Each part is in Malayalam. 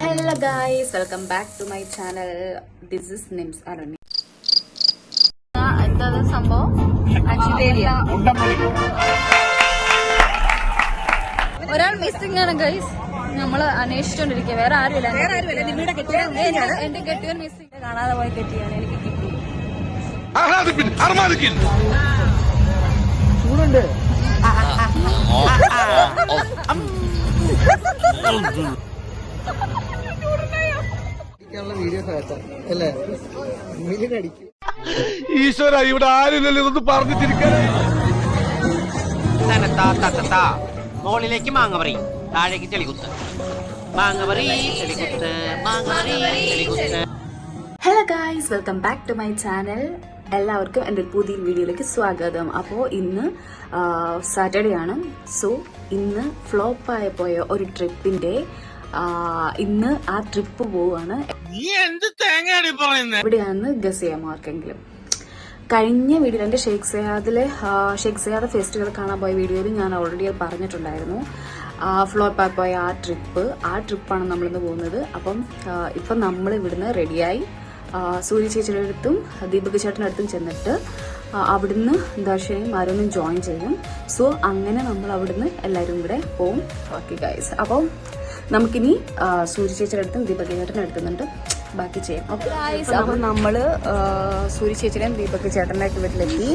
Hello guys, welcome back to my channel. This is Nims Arani. എന്താണ് സംഭവം? ഒരാൾ മിസ്സിംഗ് ആണ് ഗൈസ്. നമ്മള് അന്വേഷിച്ചോണ്ടിരിക്കുക. വേറെ ആരുമില്ല. എന്റെ കെട്ടിയവൻ മിസ്സിംഗ്. കാണാതെ പോയി കെട്ടിയാണ് എനിക്ക് കിട്ടി. ചൂടുണ്ട്. ഈശ്വര ഇവിടെ ആരില്ലല്ലോ ഇതൊന്ന് പറഞ്ഞു തിരിക്കാനേ. മോളിലേക്ക് മാങ്ങപറി, താഴേക്ക് ചെളികുത്ത്, മാങ്ങപറി ചെളികുത്ത്, മാങ്ങപറി ചെളികുത്ത്. Hello guys, welcome back to my channel. എല്ലാവർക്കും എൻ്റെ പുതിയ വീഡിയോയിലേക്ക് സ്വാഗതം. അപ്പോൾ ഇന്ന് സാറ്റർഡേ ആണ്. സോ ഇന്ന് ഫ്ലോപ്പായി പോയ ഒരു ട്രിപ്പിന്റെ ഇന്ന് ആ ട്രിപ്പ് പോവാണ്. എവിടെയാണെന്ന് ഗസ് ചെയ്യാമോ ആർക്കെങ്കിലും? കഴിഞ്ഞ വീഡിയോയിൽ എൻ്റെ ഷെയ്ഖ് സയാദ് ഫെസ്റ്റിവൽ കാണാൻ പോയ വീഡിയോയിൽ ഞാൻ ഓൾറെഡി പറഞ്ഞിട്ടുണ്ടായിരുന്നു. ഫ്ലോപ്പായി പോയ ആ ട്രിപ്പാണ് നമ്മളിന്ന് പോകുന്നത്. ഇപ്പം നമ്മൾ ഇവിടുന്ന് റെഡിയായി സൂര്യ ചേച്ചിയുടെ അടുത്തും ദീപക് ചേട്ടൻ്റെ അടുത്തും ചെന്നിട്ട് അവിടുന്ന് ദർശനയും ആരോനും ജോയിൻ ചെയ്യും. സോ അങ്ങനെ നമ്മൾ അവിടുന്ന് എല്ലാവരും കൂടെ പോവും. ഓക്കെ ഗൈസ്, അപ്പം നമുക്കിനി സൂര്യ ചേച്ചിയുടെ അടുത്തും ദീപക് ചേട്ടൻ്റെ അടുത്തുന്നുണ്ട് ബാക്കി ചെയ്യാം. ഓക്കെ ഗൈസ്, അപ്പം നമ്മൾ സൂര്യ ചേച്ചിയുടെയും ദീപക് ചേട്ടൻ്റെ ഒക്കെ വീട്ടിലെത്തി.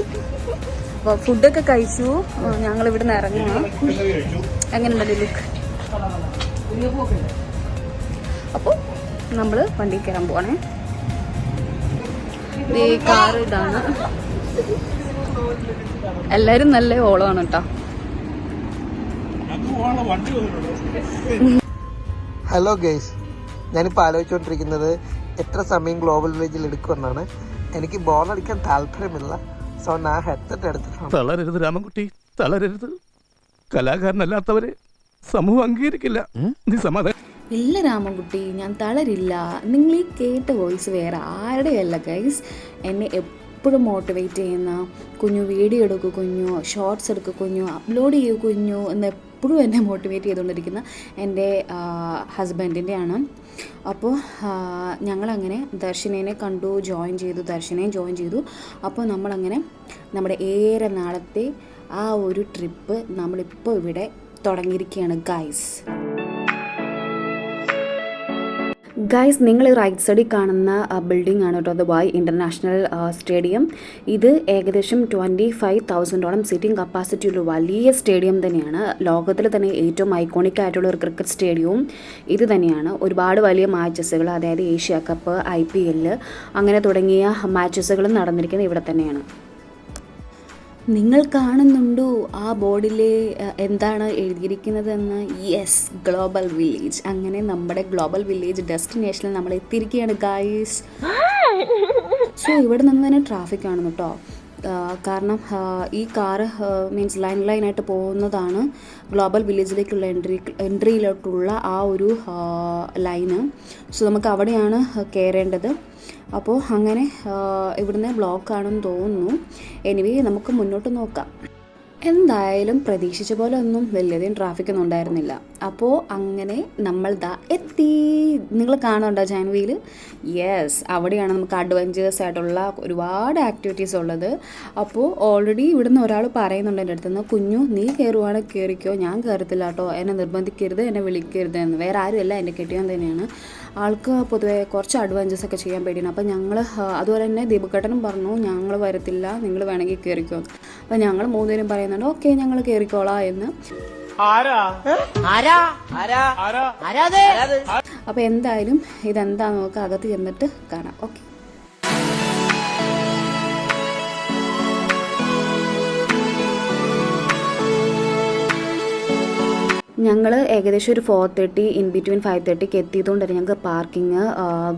അപ്പോൾ ഫുഡൊക്കെ കഴിച്ചു. ഞങ്ങൾ ഇവിടുന്ന് ഇറങ്ങുക. എങ്ങനെയുണ്ടല്ലോ ലുക്ക്? അപ്പോൾ നമ്മൾ വണ്ടി കയറാൻ പോവാണേ. ഈ കാർ ഇതാണ്. എല്ലാരും നല്ല ഓളമാണ് കേട്ടോ. ഹലോ ഗൈസ്, ഞാനിപ്പോൾ ആലോചിച്ചുകൊണ്ടിരിക്കുന്നത് എത്ര സമയം ഗ്ലോബൽ വില്ലേജിൽ എടുക്കുമെന്നാണ്. എനിക്ക് ബോൾ അടിക്കാൻ താല്പര്യമില്ല. സോ ഞാൻ ഹെഡ്സെറ്റ് എടുത്തിട്ടുണ്ട്. തളരരുത് രാമൻകുട്ടി, തളരരുത്. കലാകാരനല്ലാത്തവരെ സമൂഹം അംഗീകരിക്കില്ല. നീ സമാധാനം. ഇല്ല രാമൻകുട്ടി, ഞാൻ തളരില്ല. നിങ്ങൾ ഈ കേട്ട വോയിസ് വേറെ ആരുടെയല്ല ഗൈസ്. എന്നെ എപ്പോഴും മോട്ടിവേറ്റ് ചെയ്യുന്ന, കുഞ്ഞു വീഡിയോ എടുക്കൂ കുഞ്ഞു, ഷോർട്സ് എടുക്കൂ കുഞ്ഞു, അപ്ലോഡ് ചെയ്യൂ കുഞ്ഞു എന്ന് എപ്പോഴും എന്നെ മോട്ടിവേറ്റ് ചെയ്തുകൊണ്ടിരിക്കുന്ന എൻ്റെ ഹസ്ബൻഡിൻ്റെയാണ്. അപ്പോൾ ഞങ്ങളങ്ങനെ ദർശനേനെ കണ്ടു, ദർശനയും ജോയിൻ ചെയ്തു. അപ്പോൾ നമ്മളങ്ങനെ നമ്മുടെ ഏറെ നാളത്തെ ആ ഒരു ട്രിപ്പ് നമ്മളിപ്പോൾ ഇവിടെ തുടങ്ങിയിരിക്കുകയാണ് ഗൈസ്, നിങ്ങൾ റൈറ്റ് സൈഡിൽ കാണുന്ന ബിൽഡിംഗ് ആണ് കേട്ടോ ദുബായ് ഇൻ്റർനാഷണൽ സ്റ്റേഡിയം. ഇത് ഏകദേശം 25,000ഓളം സിറ്റിംഗ് കപ്പാസിറ്റി ഉള്ള വലിയ സ്റ്റേഡിയം തന്നെയാണ്. ലോകത്തിൽ തന്നെ ഏറ്റവും ഐക്കോണിക് ആയിട്ടുള്ള ഒരു ക്രിക്കറ്റ് സ്റ്റേഡിയവും ഇത് തന്നെയാണ്. ഒരുപാട് വലിയ മാച്ചസുകൾ, അതായത് ഏഷ്യ കപ്പ്, IPL അങ്ങനെ തുടങ്ങിയ മാച്ചസുകളും നടന്നിരിക്കുന്നത് ഇവിടെ തന്നെയാണ്. നിങ്ങൾ കാണുന്നുണ്ടോ ആ ബോർഡിൽ എന്താണ് എഴുതിയിരിക്കുന്നതെന്ന്? Yes, global village. അങ്ങനെ നമ്മുടെ ഗ്ലോബൽ വില്ലേജ് ഡെസ്റ്റിനേഷനിൽ നമ്മൾ എത്തിയിരിക്കുകയാണ് ഗൈസ്. സോ ഇവിടെ നിന്ന് തന്നെ ട്രാഫിക് ആണ് കേട്ടോ. കാരണം ഈ കാറ് മീൻസ് ലൈനായിട്ട് പോകുന്നതാണ് ഗ്ലോബൽ വില്ലേജിലേക്കുള്ള എൻട്രിയിലോട്ടുള്ള ആ ഒരു ലൈന്. സോ നമുക്ക് അവിടെയാണ് കയറേണ്ടത്. അപ്പോൾ അങ്ങനെ ഇവിടുന്ന് ബ്ലോക്കാണെന്ന് തോന്നുന്നു. എനിവേ നമുക്ക് മുന്നോട്ട് നോക്കാം. എന്തായാലും പ്രതീക്ഷിച്ച പോലെ ഒന്നും വലിയധികം ട്രാഫിക്കൊന്നും ഉണ്ടായിരുന്നില്ല. അപ്പോൾ അങ്ങനെ നമ്മൾ എത്തി. നിങ്ങൾ കാണുന്നുണ്ടോ ജാൻവിയിൽ? യെസ്, അവിടെയാണ് നമുക്ക് അഡ്വഞ്ചേഴ്സ് ആയിട്ടുള്ള ഒരുപാട് ആക്ടിവിറ്റീസ് ഉള്ളത്. അപ്പോൾ ഓൾറെഡി ഇവിടുന്ന് ഒരാൾ പറയുന്നുണ്ട് എൻ്റെ അടുത്ത് നിന്ന്, കുഞ്ഞു നീ കയറുവാണെങ്കിൽ കയറിക്കോ, ഞാൻ കയറത്തില്ല കേട്ടോ, എന്നെ നിർബന്ധിക്കരുത്, എന്നെ വിളിക്കരുത് എന്ന്. വേറെ ആരുമല്ല, എൻ്റെ കെട്ടിയാൻ തന്നെയാണ്. ആൾക്ക് പൊതുവേ കുറച്ച് അഡ്വഞ്ചേഴ്സ് ഒക്കെ ചെയ്യാൻ പേടിയാണ്. അപ്പോൾ ഞങ്ങൾ അതുപോലെ തന്നെ ദീപക്കേട്ടനും പറഞ്ഞു ഞങ്ങൾ വരത്തില്ല, നിങ്ങൾ വേണമെങ്കിൽ കയറിക്കോ. അപ്പോൾ ഞങ്ങൾ മൂന്നുപേരും പറയുന്നുണ്ട് ഓക്കെ ഞങ്ങൾ കയറിക്കോളാം എന്ന്. അപ്പോൾ എന്തായാലും ഇതെന്താന്ന് നോക്കുക, അകത്ത് ചെന്നിട്ട് കാണാം. ഓക്കെ, ഞങ്ങൾ ഏകദേശം ഒരു 4:30 ഇൻ ബിറ്റ്വീൻ 5:30 എത്തിയതുകൊണ്ട് തന്നെ ഞങ്ങൾക്ക് പാർക്കിംഗ്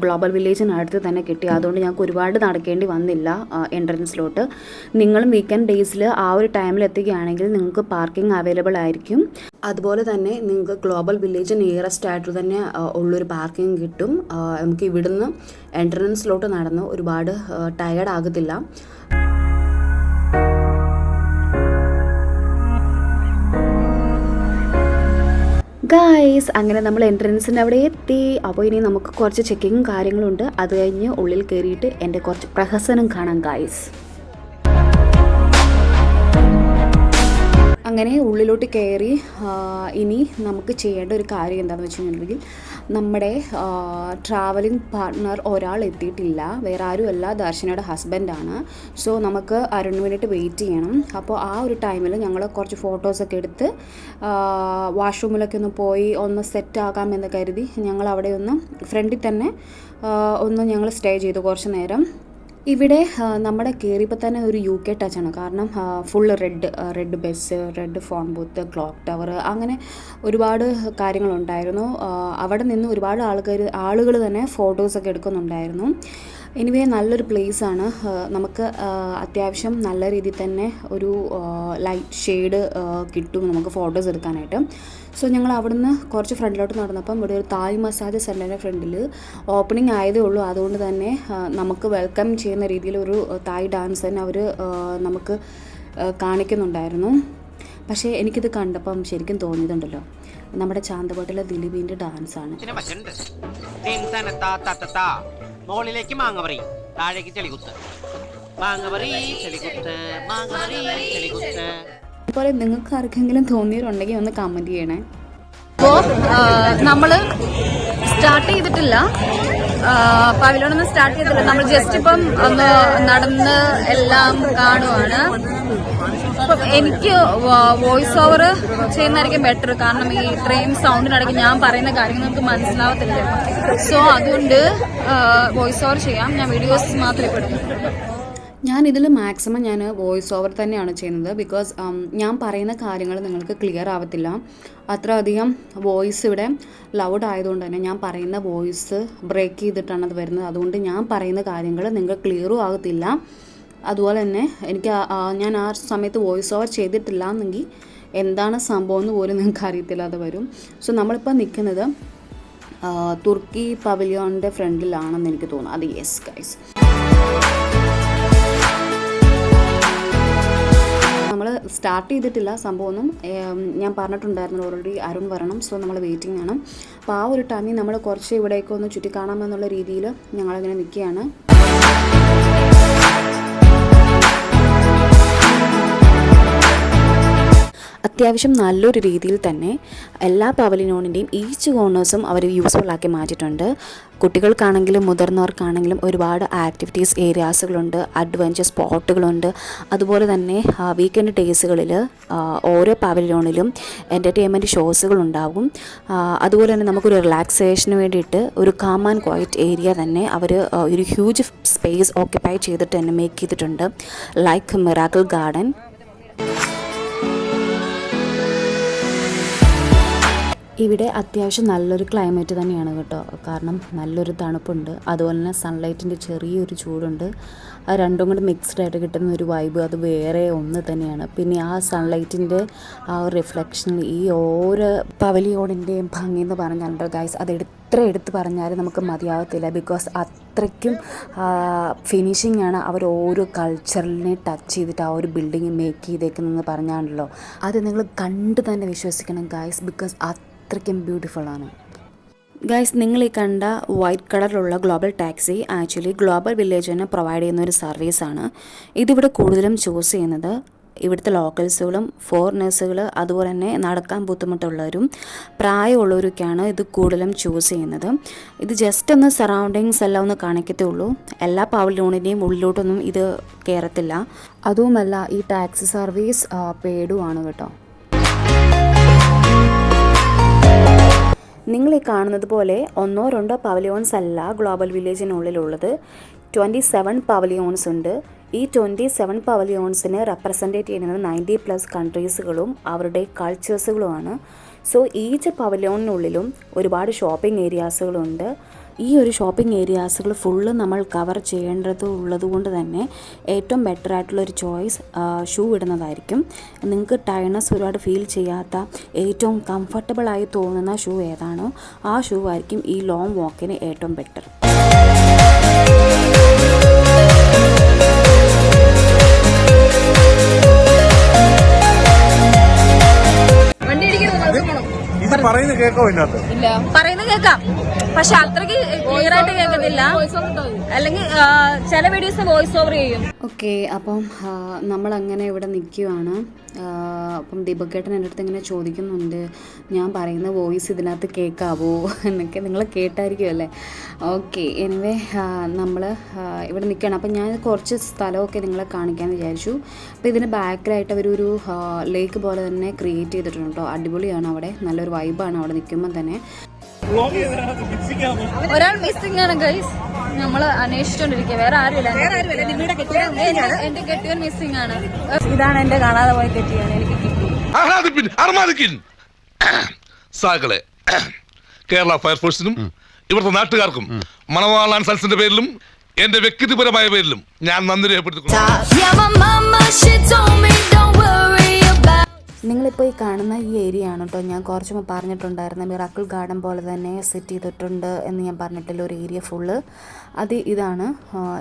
ഗ്ലോബൽ വില്ലേജിനടുത്ത് തന്നെ കിട്ടി. അതുകൊണ്ട് ഞങ്ങൾക്ക് ഒരുപാട് നടക്കേണ്ടി വന്നില്ല എൻട്രൻസിലോട്ട്. നിങ്ങളും വീക്കെൻഡ് ഡേയ്സിൽ ആ ഒരു ടൈമിൽ എത്തുകയാണെങ്കിൽ നിങ്ങൾക്ക് പാർക്കിംഗ് അവൈലബിൾ ആയിരിക്കും. അതുപോലെ തന്നെ നിങ്ങൾക്ക് ഗ്ലോബൽ വില്ലേജ് നിയറസ്റ്റ് ആയിട്ട് തന്നെ ഉള്ളൊരു പാർക്കിംഗ് കിട്ടും. നമുക്ക് ഇവിടുന്ന് എൻട്രൻസിലോട്ട് നടന്ന് ഒരുപാട് ടയേർഡ് ആകത്തില്ല. ഗായ്സ് അങ്ങനെ നമ്മൾ എൻട്രൻസിൻ്റെ അവിടെ എത്തി. അപ്പോൾ ഇനി നമുക്ക് കുറച്ച് ചെക്കിങ്ങും കാര്യങ്ങളുണ്ട്. അത് കഴിഞ്ഞ് ഉള്ളിൽ കയറിയിട്ട് എൻ്റെ കുറച്ച് പ്രഹസനം കാണാം ഗായ്സ്. അങ്ങനെ ഉള്ളിലോട്ട് കയറി ഇനി നമുക്ക് ചെയ്യേണ്ട ഒരു കാര്യം എന്താണെന്ന് വെച്ച് കഴിഞ്ഞിട്ടുണ്ടെങ്കിൽ നമ്മുടെ ട്രാവലിംഗ് പാർട്ട്ണർ ഒരാൾ എത്തിയിട്ടില്ല, വേറെ ആരുമല്ല, ദർശനയുടെ ഹസ്ബൻഡാണ്. സോ നമുക്ക് അരണ്ട് മിനിറ്റ് വെയിറ്റ് ചെയ്യണം. അപ്പോൾ ആ ഒരു ടൈമിൽ ഞങ്ങൾ കുറച്ച് ഫോട്ടോസൊക്കെ എടുത്ത് വാഷ്റൂമിലൊക്കെ ഒന്ന് പോയി ഒന്ന് സെറ്റ് ആകാമെന്ന് കരുതി ഞങ്ങൾ അവിടെ ഒന്ന് ഫ്രണ്ടിൽ തന്നെ ഒന്ന് ഞങ്ങൾ സ്റ്റേ ചെയ്തു കുറച്ച് നേരം. ഇവിടെ നമ്മുടെ കയറിയപ്പോൾ തന്നെ ഒരു UK ടച്ചാണ്. കാരണം full red bus, red phone booth, clock tower, അങ്ങനെ ഒരുപാട് കാര്യങ്ങളുണ്ടായിരുന്നു. അവിടെ നിന്ന് ഒരുപാട് ആളുകൾ തന്നെ ഫോട്ടോസൊക്കെ എടുക്കുന്നുണ്ടായിരുന്നു. എനിവേ നല്ലൊരു പ്ലേസാണ്. നമുക്ക് അത്യാവശ്യം നല്ല രീതിയിൽ തന്നെ ഒരു ലൈറ്റ് ഷെയ്ഡ് കിട്ടും നമുക്ക് ഫോട്ടോസ് എടുക്കാനായിട്ട്. സോ ഞങ്ങൾ അവിടുന്ന് കുറച്ച് ഫ്രണ്ടിലോട്ട് നടന്നപ്പം ഇവിടെ ഒരു തായ് മസാജ് സെൻ്ററിൻ്റെ ഫ്രണ്ടിൽ ഓപ്പണിംഗ് ആയതേ ഉള്ളൂ. അതുകൊണ്ട് തന്നെ നമുക്ക് വെൽക്കം ചെയ്യുന്ന രീതിയിൽ ഒരു തായ് ഡാൻസ് തന്നെ അവർ നമുക്ക് കാണിക്കുന്നുണ്ടായിരുന്നു. പക്ഷേ എനിക്കിത് കണ്ടപ്പം ശരിക്കും തോന്നിയതുണ്ടല്ലോ, നമ്മുടെ ചാന്തപാട്ടിലെ ദിലീപിൻ്റെ ഡാൻസാണ്. മോളിലേക്ക് മാങ്ങപറി, താഴേക്ക് ചെളികുത്ത്, മാങ്ങപറി ചെളികുത്ത്, മാങ്ങപറി ചെളികുത്ത്. അതുപോലെ നിങ്ങൾക്ക് ആർക്കെങ്കിലും തോന്നിയിട്ടുണ്ടെങ്കിൽ ഒന്ന് കമൻറ്റ് ചെയ്യണേ. അപ്പോൾ നമ്മൾ സ്റ്റാർട്ട് ചെയ്തിട്ടില്ല, പവിലോണൊന്നും സ്റ്റാർട്ട് ചെയ്തിട്ടില്ല. നമ്മൾ ജസ്റ്റ് ഇപ്പം ഒന്ന് നടന്ന് എല്ലാം കാണുവാണ്. അപ്പം എനിക്ക് വോയിസ് ഓവർ ചെയ്യുന്നതായിരിക്കും ബെറ്റർ. കാരണം ഈ ഇത്രയും സൗണ്ടിനിടയ്ക്ക് ഞാൻ പറയുന്ന കാര്യങ്ങൾ നമുക്ക് മനസ്സിലാവത്തില്ല. സോ അതുകൊണ്ട് വോയിസ് ഓവർ ചെയ്യാം. ഞാൻ വീഡിയോസ് മാത്രമേ പെടുന്നു. ഞാനിതിൽ മാക്സിമം ഞാൻ വോയിസ് ഓവർ തന്നെയാണ് ചെയ്യുന്നത്. ബിക്കോസ് ഞാൻ പറയുന്ന കാര്യങ്ങൾ നിങ്ങൾക്ക് ക്ലിയർ ആവത്തില്ല. അത്ര അധികം വോയിസ് ഇവിടെ ലൗഡ് ആയതുകൊണ്ട് തന്നെ ഞാൻ പറയുന്ന വോയിസ് ബ്രേക്ക് ചെയ്തിട്ടാണ് അത് വരുന്നത്. അതുകൊണ്ട് ഞാൻ പറയുന്ന കാര്യങ്ങൾ നിങ്ങൾക്ക് ക്ലിയറും ആകത്തില്ല. അതുപോലെ തന്നെ എനിക്ക് ഞാൻ ആ സമയത്ത് വോയിസ് ഓവർ ചെയ്തിട്ടില്ല എന്നെങ്കിൽ എന്താണ് സംഭവം എന്ന് പോലും നിങ്ങൾക്ക് അറിയത്തില്ലാതെ വരും. സോ നമ്മളിപ്പോൾ നിൽക്കുന്നത് തുർക്കി പവലിയോണിൻ്റെ ഫ്രണ്ടിലാണെന്ന് എനിക്ക് തോന്നുന്നു. അത് യെസ് ഗൈസ്, നമ്മൾ സ്റ്റാർട്ട് ചെയ്തിട്ടില്ല സംഭവമൊന്നും. ഞാൻ പറഞ്ഞിട്ടുണ്ടായിരുന്നു ഓൾറെഡി അരുൺ വരണം. സോ നമ്മൾ വെയിറ്റിംഗ് ആണ്. അപ്പോൾ ആ ഒരു ടൈമിൽ നമ്മൾ കുറച്ച് ഇവിടേക്ക് ഒന്ന് ചുറ്റി കാണാമെന്നുള്ള രീതിയിൽ ഞങ്ങളിങ്ങനെ നിൽക്കുകയാണ്. അത്യാവശ്യം നല്ലൊരു രീതിയിൽ തന്നെ എല്ലാ പവലിയോണിൻ്റെയും ഈച്ച് കോർണേഴ്സും അവർ യൂസ്ഫുൾ ആക്കി മാറ്റിയിട്ടുണ്ട്. കുട്ടികൾക്കാണെങ്കിലും മുതിർന്നവർക്കാണെങ്കിലും ഒരുപാട് ആക്ടിവിറ്റീസ് ഏരിയാസുകളുണ്ട്, അഡ്വഞ്ചർ സ്പോട്ടുകളുണ്ട്. അതുപോലെ തന്നെ വീക്കെൻഡ് ഡേയ്സുകളിൽ ഓരോ പവലിയോണിലും എൻ്റർടൈൻമെൻറ്റ് ഷോസുകളുണ്ടാകും. അതുപോലെ തന്നെ നമുക്കൊരു റിലാക്സേഷന് വേണ്ടിയിട്ട് ഒരു കാം ആൻഡ് ക്വയറ്റ് ഏരിയ തന്നെ അവർ ഒരു ഹ്യൂജ് സ്പേസ് ഓക്യുപ്പൈ ചെയ്തിട്ട് തന്നെ മേക്ക് ചെയ്തിട്ടുണ്ട്, ലൈക്ക് മിറാക്കിൾ ഗാർഡൻ. ഇവിടെ അത്യാവശ്യം നല്ലൊരു ക്ലൈമറ്റ് തന്നെയാണ് കേട്ടോ. കാരണം നല്ലൊരു തണുപ്പുണ്ട്, അതുപോലെ തന്നെ സൺലൈറ്റിൻ്റെ ചെറിയൊരു ചൂടുണ്ട്. ആ രണ്ടും കൂടി മിക്സ്ഡ് ആയിട്ട് കിട്ടുന്ന ഒരു വൈബ് അത് വേറെ ഒന്ന് തന്നെയാണ്. പിന്നെ ആ സൺലൈറ്റിൻ്റെ ആ ഒരു റിഫ്ലക്ഷനിൽ ഈ ഓരോ പവലിയോണിൻ്റെയും ഭംഗി എന്ന് പറഞ്ഞാൽ ഗൈസ് അത് എത്ര എടുത്ത് പറഞ്ഞാലും നമുക്ക് മതിയാകത്തില്ല. ബിക്കോസ് അത്രയ്ക്കും ഫിനിഷിംഗ് ആണ് അവർ ഓരോ കൾച്ചറിനെ ടച്ച് ചെയ്തിട്ട് ആ ഒരു ബിൽഡിങ് മേക്ക് ചെയ്തേക്കുന്നതെന്ന് പറഞ്ഞാണല്ലോ. അത് നിങ്ങൾ കണ്ട് തന്നെ വിശ്വസിക്കണം ഗൈസ്, ബിക്കോസ് അത്രയ്ക്കും ബ്യൂട്ടിഫുള്ളാണ്. ഗൈസ്, നിങ്ങൾ ഈ കണ്ട വൈറ്റ് കളറിലുള്ള ഗ്ലോബൽ ടാക്സി ആക്ച്വലി ഗ്ലോബൽ വില്ലേജിന് പ്രൊവൈഡ് ചെയ്യുന്ന ഒരു സർവീസാണ്. ഇതിവിടെ കൂടുതലും ചൂസ് ചെയ്യുന്നത് ഇവിടുത്തെ ലോക്കൽസുകളും ഫോറിനേഴ്സുകൾ, അതുപോലെ തന്നെ നടക്കാൻ ബുദ്ധിമുട്ടുള്ളവരും പ്രായമുള്ളവരൊക്കെയാണ് ഇത് കൂടുതലും ചൂസ് ചെയ്യുന്നത്. ഇത് ജസ്റ്റ് ഒന്ന് സറൗണ്ടിങ്സ് എല്ലാം ഒന്ന് കാണിക്കത്തേ ഉള്ളൂ. എല്ലാ പവലിയോണിൻ്റെയും ഉള്ളിലോട്ടൊന്നും ഇത് കയറത്തില്ല. അതുമല്ല ഈ ടാക്സി സർവീസ് പെയ്ഡുമാണ് കേട്ടോ. നിങ്ങൾ ഈ കാണുന്നത് പോലെ 1-2 പവലിയോൺസ് അല്ല ഗ്ലോബൽ വില്ലേജിനുള്ളിലുള്ളത്. 27 പവലിയോൺസ് ഉണ്ട്. ഈ 27 പവലിയോൺസിനെ റെപ്രസെൻറ്റേറ്റ് ചെയ്യുന്നത് 90+ കൺട്രീസുകളും അവരുടെ കൾച്ചേഴ്സുകളുമാണ്. സോ ഈച്ച് പവലിയോണിനുള്ളിലും ഒരുപാട് ഷോപ്പിംഗ് ഏരിയാസുകളുണ്ട്. ഈ ഒരു ഷോപ്പിംഗ് ഏരിയാസുകൾ ഫുള്ള് നമ്മൾ കവർ ചെയ്യേണ്ടതുള്ളത് കൊണ്ട് തന്നെ ഏറ്റവും ബെറ്റർ ആയിട്ടുള്ളൊരു ചോയ്സ് ഷൂ ഇടുന്നതായിരിക്കും. നിങ്ങൾക്ക് ടയർനെസ് ഒരുപാട് ഫീൽ ചെയ്യാത്ത ഏറ്റവും കംഫർട്ടബിളായി തോന്നുന്ന ഷൂ ഏതാണോ ആ ഷൂ ആയിരിക്കും ഈ ലോങ് വാക്കിന് ഏറ്റവും ബെറ്റർ. ഇത് പറയുന്നത് കേൾക്കോ ഇതിനകത്ത്? ഇല്ല, പറയുന്നത് കേൾക്കാം, പക്ഷെ അത്രയ്ക്ക് ക്ലിയർ ആയിട്ട് കേൾക്കത്തില്ല. അല്ലെങ്കിൽ ചില വീഡിയോസ് വോയിസ് ഓവർ ചെയ്യും. ഓക്കെ, അപ്പം നമ്മളങ്ങനെ ഇവിടെ നിൽക്കുവാണ്. അപ്പം ദീപക്കേട്ടൻ എൻ്റെ അടുത്ത് ഇങ്ങനെ ചോദിക്കുന്നുണ്ട്, ഞാൻ പറയുന്ന വോയിസ് ഇതിനകത്ത് കേൾക്കാവോ എന്നൊക്കെ. നിങ്ങൾ കേട്ടായിരിക്കുമല്ലേ? ഓക്കെ, എനിവേ നമ്മൾ ഇവിടെ നിൽക്കുകയാണ്. അപ്പം ഞാൻ കുറച്ച് സ്ഥലമൊക്കെ നിങ്ങളെ കാണിക്കാമെന്ന് വിചാരിച്ചു. അപ്പോൾ ഇതിന് ബാക്കിലായിട്ട് അവരൊരു ലേക്ക് പോലെ തന്നെ ക്രിയേറ്റ് ചെയ്തിട്ടുണ്ട് കേട്ടോ. അടിപൊളിയാണ്, അവിടെ നല്ലൊരു വൈബാണ് അവിടെ നിൽക്കുമ്പോൾ തന്നെ. ഒരാൾ മിസ്സിംഗ് ആണ് ഗൈസ്, നമ്മള് അന്വേഷിച്ചോണ്ടിരിക്കുക. വേറെ ആരുമില്ല, എന്റെ കെട്ടിയവൻ മിസ്സിംഗ് ആണ്. ഇതാണ് എന്റെ കാണാതെ പോയ കെട്ടിയാണ്, എനിക്ക് കിട്ടി. സാകളെ കേരള ഫയർഫോഴ്സിനും ഇവിടുത്തെ നാട്ടുകാർക്കും മണവാളാൻ സൽസിന്റെ പേരിലും എന്റെ വ്യക്തിപരമായ പേരിലും ഞാൻ നന്ദി രേഖപ്പെടുത്തിക്കുന്നു. നിങ്ങളിപ്പോൾ ഈ കാണുന്ന ഈ ഏരിയ ആണ് കേട്ടോ, ഞാൻ കുറച്ച് മുമ്പ് പറഞ്ഞിട്ടുണ്ടായിരുന്ന മിറാക്കിൾ ഗാർഡൻ പോലെ തന്നെ സെറ്റ് ചെയ്തിട്ടുണ്ട് എന്ന് ഞാൻ പറഞ്ഞിട്ടില്ല. ഒരു ഏരിയ ഫുള്ള് അത് ഇതാണ്.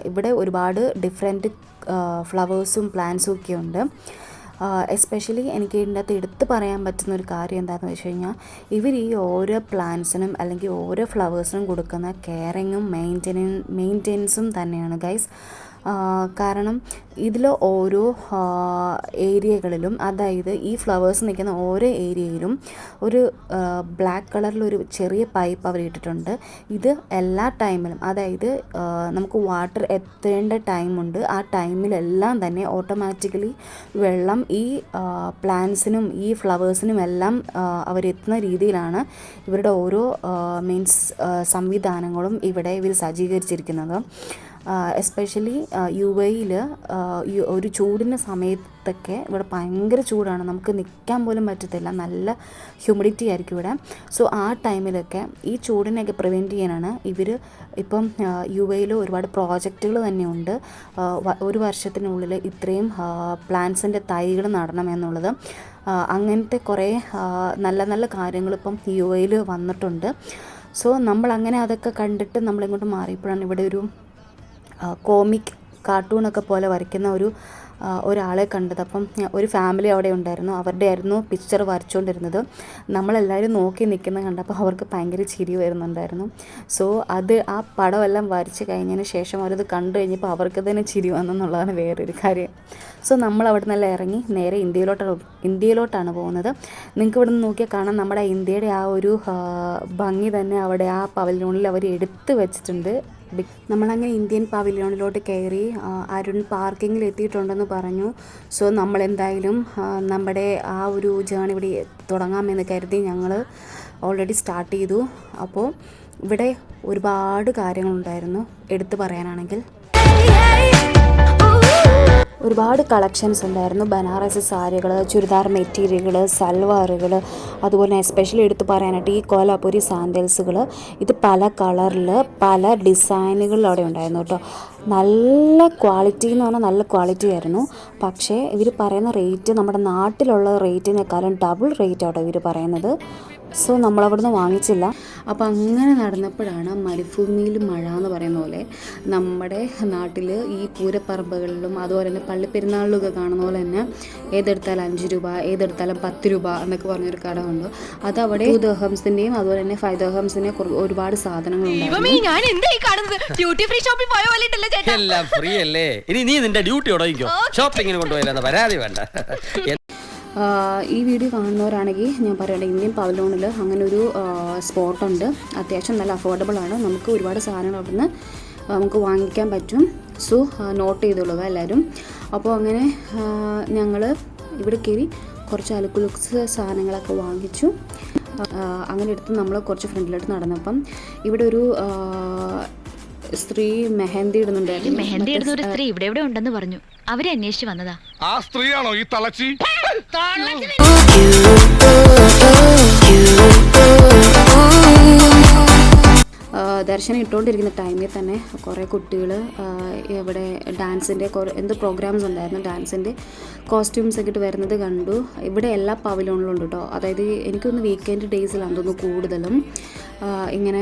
ഇവിടെ ഒരുപാട് ഡിഫറെൻറ്റ് ഫ്ലവേഴ്സും പ്ലാന്റ്സും ഒക്കെ ഉണ്ട്. എസ്പെഷ്യലി എനിക്ക് ഇതിൻ്റെ അകത്ത് എടുത്ത് പറയാൻ പറ്റുന്ന ഒരു കാര്യം എന്താണെന്ന് വെച്ച് കഴിഞ്ഞാൽ, ഇവർ ഈ ഓരോ പ്ലാന്റ്സിനും അല്ലെങ്കിൽ ഓരോ ഫ്ലവേഴ്സിനും കൊടുക്കുന്ന കെയറിങ്ങും മെയിൻ്റെനൻസും തന്നെയാണ് ഗൈസ്. കാരണം ഇതിൽ ഓരോ ഏരിയകളിലും, അതായത് ഈ ഫ്ലവേഴ്സ് നിൽക്കുന്ന ഓരോ ഏരിയയിലും ഒരു ബ്ലാക്ക് കളറിലൊരു ചെറിയ പൈപ്പ് അവർ ഇട്ടിട്ടുണ്ട്. ഇത് എല്ലാ ടൈമിലും, അതായത് നമുക്ക് വാട്ടർ എത്തേണ്ട ടൈമുണ്ട്, ആ ടൈമിലെല്ലാം തന്നെ ഓട്ടോമാറ്റിക്കലി വെള്ളം ഈ പ്ലാന്റ്സിനും ഈ ഫ്ലവേഴ്സിനും എല്ലാം അവരെത്തുന്ന രീതിയിലാണ് ഇവരുടെ ഓരോ സംവിധാനങ്ങളും ഇവിടെ ഇവർ സജ്ജീകരിച്ചിരിക്കുന്നത്. എസ്പെഷ്യലി UAE ഒരു ചൂടിൻ്റെ സമയത്തൊക്കെ ഇവിടെ ഭയങ്കര ചൂടാണ്, നമുക്ക് നിൽക്കാൻ പോലും പറ്റത്തില്ല, നല്ല ഹ്യൂമിഡിറ്റി ആയിരിക്കും ഇവിടെ. സോ ആ ടൈമിലൊക്കെ ഈ ചൂടിനെയൊക്കെ പ്രിവെൻറ്റ് ചെയ്യാനാണ് ഇവർ ഇപ്പം UAE ഒരുപാട് പ്രോജക്റ്റുകൾ തന്നെയുണ്ട്. ഒരു വർഷത്തിനുള്ളിൽ ഇത്രയും പ്ലാന്റ്സിൻ്റെ തൈകൾ നടണം എന്നുള്ളത്. അങ്ങനത്തെ കുറേ നല്ല നല്ല കാര്യങ്ങൾ ഇപ്പം UAE വന്നിട്ടുണ്ട്. സോ നമ്മളങ്ങനെ അതൊക്കെ കണ്ടിട്ട് നമ്മളിങ്ങോട്ട് മാറിയപ്പോഴാണ് ഇവിടെ ഒരു കോമിക് കാർട്ടൂണൊക്കെ പോലെ വരയ്ക്കുന്ന ഒരാളെ കണ്ടത്. അപ്പം ഒരു ഫാമിലി അവിടെ ഉണ്ടായിരുന്നു, അവരുടെ ആയിരുന്നു പിക്ചർ വരച്ചുകൊണ്ടിരുന്നത്. നമ്മളെല്ലാവരും നോക്കി നിൽക്കുന്നത് കണ്ടപ്പോൾ അവർക്ക് ഭയങ്കര ചിരി വരുന്നുണ്ടായിരുന്നു. സോ ആ പടമെല്ലാം വരച്ച് കഴിഞ്ഞതിന് ശേഷം അവരത് കണ്ടു കഴിഞ്ഞപ്പോൾ അവർക്ക് തന്നെ ചിരി വന്നെന്നുള്ളതാണ് വേറൊരു കാര്യം. സോ നമ്മൾ അവിടെ നിന്നെല്ലാം ഇറങ്ങി നേരെ ഇന്ത്യയിലോട്ടാണ് പോകുന്നത്. നിങ്ങൾക്ക് ഇവിടെ നിന്ന് നോക്കിയാൽ കാണാം, നമ്മുടെ ഇന്ത്യയുടെ ആ ഒരു ഭംഗി തന്നെ അവിടെ ആ പവലിയോണിൽ അവർ എടുത്ത് വെച്ചിട്ടുണ്ട്. നമ്മളങ്ങനെ ഇന്ത്യൻ പവലിയോണിലോട്ട് കയറി. അരുൺ പാർക്കിങ്ങിൽ എത്തിയിട്ടുണ്ടെന്ന് പറഞ്ഞു. സോ നമ്മളെന്തായാലും നമ്മുടെ ആ ഒരു ജേണി ഇവിടെ തുടങ്ങാമെന്ന് കരുതി ഞങ്ങൾ ഓൾറെഡി സ്റ്റാർട്ട് ചെയ്തു. അപ്പോൾ ഇവിടെ ഒരുപാട് കാര്യങ്ങളുണ്ടായിരുന്നു എടുത്തു പറയാനാണെങ്കിൽ. ഒരുപാട് കളക്ഷൻസ് ഉണ്ടായിരുന്നു. ബനാറസി സാരികൾ, ചുരിദാർ മെറ്റീരിയലുകൾ, സൽവാറുകൾ, അതുപോലെ എസ്പെഷ്യലി എടുത്ത് പറയാനായിട്ട് ഈ കോലാപുരി സാൻഡൽസുകൾ. ഇത് പല കളറിൽ പല ഡിസൈനുകളിൽ അവിടെ ഉണ്ടായിരുന്നു കേട്ടോ. നല്ല ക്വാളിറ്റി എന്ന് പറഞ്ഞാൽ നല്ല ക്വാളിറ്റി ആയിരുന്നു. പക്ഷേ ഇവർ പറയുന്ന റേറ്റ് നമ്മുടെ നാട്ടിലുള്ള റേറ്റിനേക്കാളും ഡബിൾ റേറ്റ് ആട്ടോ ഇവർ പറയുന്നത്. സോ നമ്മളവിടുന്ന് വാങ്ങിച്ചില്ല. അപ്പോൾ അങ്ങനെ നടന്നപ്പോഴാണ് മരുഭൂമിയിൽ മഴ എന്ന് പറയുന്ന പോലെ നമ്മുടെ നാട്ടിൽ ഈ പൂരപ്പറമ്പുകളിലും അതുപോലെ തന്നെ പള്ളിപ്പെരുന്നാളിലൊക്കെ കാണുന്ന പോലെ തന്നെ ഏതെടുത്താലും 5 രൂപ, ഏതെടുത്താലും 10 രൂപ എന്നൊക്കെ പറഞ്ഞൊരു കട ഉണ്ട്. അതവിടെ 2 ദിർഹംസിൻ്റെയും അതുപോലെ തന്നെ 5 ദിർഹംസിൻ്റെയും ഒരുപാട് സാധനങ്ങളുണ്ടായിരുന്നു. ഈ വീഡിയോ കാണുന്നവരാണെങ്കിൽ ഞാൻ പറയട്ടെ, ഇന്ത്യൻ പവലിയോണിൽ അങ്ങനെ ഒരു സ്പോട്ടുണ്ട്. അത്യാവശ്യം നല്ല അഫോർഡബിൾ ആണ്. നമുക്ക് ഒരുപാട് സാധനങ്ങൾ അവിടുന്ന് നമുക്ക് വാങ്ങിക്കാൻ പറ്റും. സോ നോട്ട് ചെയ്തോളുക എല്ലാവരും. അപ്പോൾ അങ്ങനെ ഞങ്ങൾ ഇവിടെ കയറി കുറച്ച് അലുക്കുലുക്സ് സാധനങ്ങളൊക്കെ വാങ്ങിച്ചു. അങ്ങനെ എടുത്ത് നമ്മൾ കുറച്ച് ഫ്രണ്ടിലോട്ട് നടന്നപ്പം ഇവിടെ ഒരു സ്ത്രീ മെഹന്തി ഇടുന്നുണ്ടായിരുന്നു. മെഹന്തി ഇടുന്ന ഒരു സ്ത്രീ ഇവിടെ എവിടെ ഉണ്ടെന്ന് പറഞ്ഞു. അവരെ അന്വേഷിച്ച് വന്നതാ. ആ സ്ത്രീയാണോ ഈ തളച്ചി? ദർശനം ഇട്ടുകൊണ്ടിരിക്കുന്ന ടൈമിൽ തന്നെ കുറേ കുട്ടികൾ ഇവിടെ ഡാൻസിൻ്റെ എന്ത് പ്രോഗ്രാംസ് ഉണ്ടായിരുന്നു, ഡാൻസിൻ്റെ കോസ്റ്റ്യൂംസ് ഒക്കെ ഇട്ട് വരുന്നത് കണ്ടു. ഇവിടെ എല്ലാ പവലിയോണിലും ഉണ്ട് കേട്ടോ. അതായത് എനിക്കൊന്ന് വീക്കെൻഡ് ഡേയ്സിലാണ് തോന്നുന്നു കൂടുതലും ഇങ്ങനെ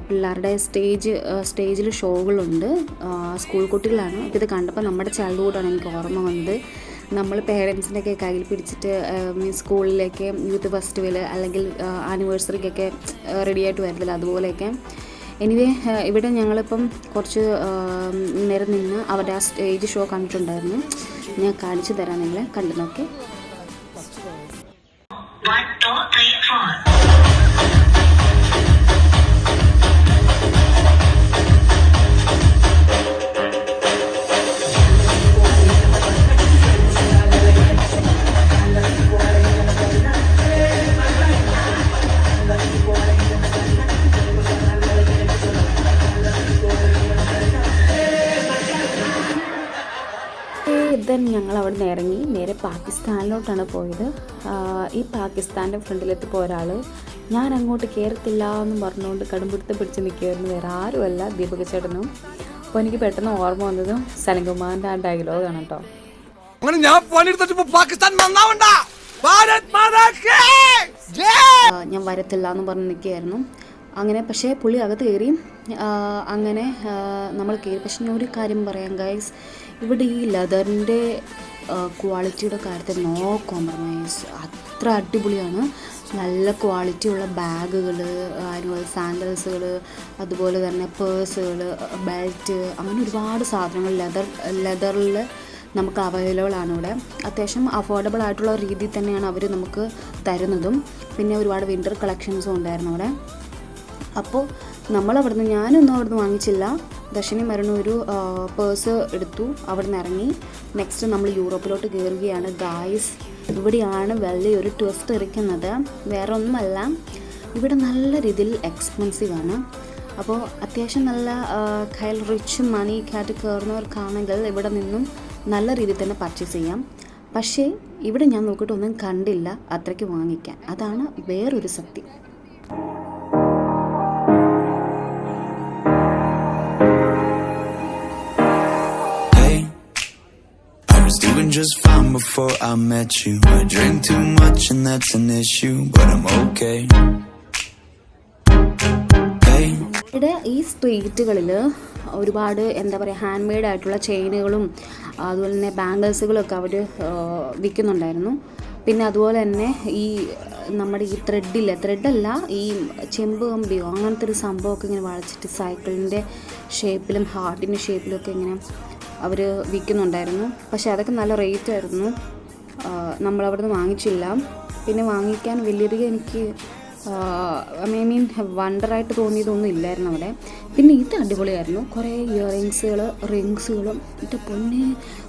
പിള്ളേരുടെ സ്റ്റേജിൽ ഷോകളുണ്ട്. സ്കൂൾ കുട്ടികളാണ്. ഇത് കണ്ടപ്പോൾ നമ്മുടെ ചൈൽഡ്ഹുഡാണ് എനിക്ക് ഓർമ്മ വന്നത്. നമ്മൾ പേരൻസിൻ്റെയൊക്കെ കയ്യിൽ പിടിച്ചിട്ട് മീൻസ് സ്കൂളിലേക്ക് യൂത്ത് ഫെസ്റ്റിവൽ അല്ലെങ്കിൽ ആനിവേഴ്സറിക്കൊക്കെ റെഡി ആയിട്ട് വരത്തില്ല, അതുപോലെയൊക്കെ. എനിവേ ഇവിടെ ഞങ്ങളിപ്പം കുറച്ച് നേരം നിന്ന് അവരുടെ ആ സ്റ്റേജ് ഷോ കണ്ടിട്ടുണ്ടായിരുന്നു. ഞാൻ കാണിച്ചു തരാം, നിങ്ങളെ കണ്ടു നോക്കി. ദെൻ ഞങ്ങൾ അവിടെ നിന്ന് ഇറങ്ങി നേരെ പാകിസ്ഥാനിലോട്ടാണ് പോയത്. ഈ പാകിസ്ഥാൻ്റെ ഫ്രണ്ടിലെത്തിപ്പോൾ ഒരാൾ ഞാൻ അങ്ങോട്ട് കയറത്തില്ല എന്ന് പറഞ്ഞുകൊണ്ട് കടുംപിടുത്തം പിടിച്ച് നിൽക്കുമായിരുന്നു. വേറെ ആരുമല്ല, ദീപക് ചേട്ടനും. അപ്പോൾ എനിക്ക് പെട്ടെന്ന് ഓർമ്മ വന്നത് സലങ്കുമാറിൻ്റെ ആ ഡയലോഗാണ് കേട്ടോ. ഞാൻ വരത്തില്ല എന്ന് പറഞ്ഞ് നിൽക്കുകയായിരുന്നു. അങ്ങനെ പക്ഷേ പുള്ളി അകത്ത് കയറി. അങ്ങനെ നമ്മൾ കയറി. പക്ഷെ ഞാൻ ഒരു കാര്യം പറയാം ഗൈസ്, ഇവിടെ ഈ ലെതറിൻ്റെ ക്വാളിറ്റിയുടെ കാര്യത്തിൽ നോ കോംപ്രമൈസ്. അത്ര അടിപൊളിയാണ്. നല്ല ക്വാളിറ്റിയുള്ള ബാഗുകൾ, ആനുവൽ സാൻഡൽസുകൾ, അതുപോലെ തന്നെ പേഴ്സുകൾ, ബെൽറ്റ്, അങ്ങനെ ഒരുപാട് സാധനങ്ങൾ ലെതറിൽ നമുക്ക് അവൈലബിൾ ആണ് ഇവിടെ. അത്യാവശ്യം അഫോർഡബിൾ ആയിട്ടുള്ള രീതിയിൽ തന്നെയാണ് അവർ നമുക്ക് തരുന്നതും. പിന്നെ ഒരുപാട് വിൻ്റർ കളക്ഷൻസും ഉണ്ടായിരുന്നു അവിടെ. അപ്പോൾ ഞാനൊന്നും അവിടുന്ന് വാങ്ങിച്ചില്ല. ദർശിനി മരണം ഒരു പേഴ്സ് എടുത്തു, അവിടെ നിന്ന് ഇറങ്ങി. നെക്സ്റ്റ് നമ്മൾ യൂറോപ്പിലോട്ട് കയറുകയാണ് ഗായ്സ്. ഇവിടെയാണ് വലിയൊരു ട്വിസ്റ്റ് ഇരിക്കുന്നത്. വേറെ ഒന്നുമല്ല, ഇവിടെ നല്ല രീതിയിൽ എക്സ്പെൻസീവ് ആണ്. അപ്പോൾ അത്യാവശ്യം നല്ല കയ്യിൽ റിച്ച് മണി കാറ്റ് കയറുന്നവർക്കാണെങ്കിൽ ഇവിടെ നിന്നും നല്ല രീതിയിൽ തന്നെ പർച്ചേസ് ചെയ്യാം. പക്ഷേ ഇവിടെ ഞാൻ നോക്കിയിട്ടൊന്നും കണ്ടില്ല അത്രയ്ക്ക് വാങ്ങിക്കാൻ. അതാണ് വേറൊരു സത്യം. Doing just fine before I met you. I drink too much and that's an issue, but I'm okay. Hey. ഇവിടെ ഈ സ്ട്രീറ്റുകളിൽ ഒരുപാട് എന്താ പറയുക ഹാൻഡ് മെയ്ഡ് ആയിട്ടുള്ള ചെയിനുകളും അതുപോലെ തന്നെ ബാംഗിൾസുകളൊക്കെ അവർ വിൽക്കുന്നുണ്ടായിരുന്നു. പിന്നെ അതുപോലെ തന്നെ ഈ നമ്മുടെ ഈ ത്രെഡല്ല ഈ ചെമ്പ് കമ്പിയോ അങ്ങനത്തെ ഒരു സംഭവമൊക്കെ ഇങ്ങനെ വളച്ചിട്ട് സൈക്കിളിൻ്റെ ഷേപ്പിലും ഹാർട്ടിൻ്റെ ഷേപ്പിലും ഒക്കെ ഇങ്ങനെ അവർ വിൽക്കുന്നുണ്ടായിരുന്നു. പക്ഷേ അതൊക്കെ നല്ല റേറ്റ് ആയിരുന്നു. നമ്മളവിടെ നിന്ന് വാങ്ങിച്ചില്ല. പിന്നെ വാങ്ങിക്കാൻ വലിയധികം എനിക്ക് വണ്ടറായിട്ട് തോന്നിയതൊന്നും ഇല്ലായിരുന്നു അവിടെ. പിന്നെ ഇത് അടിപൊളിയായിരുന്നു. കുറേ ഇയറിങ്സുകൾ, റിങ്സുകളും, ഇത് പൊന്നെ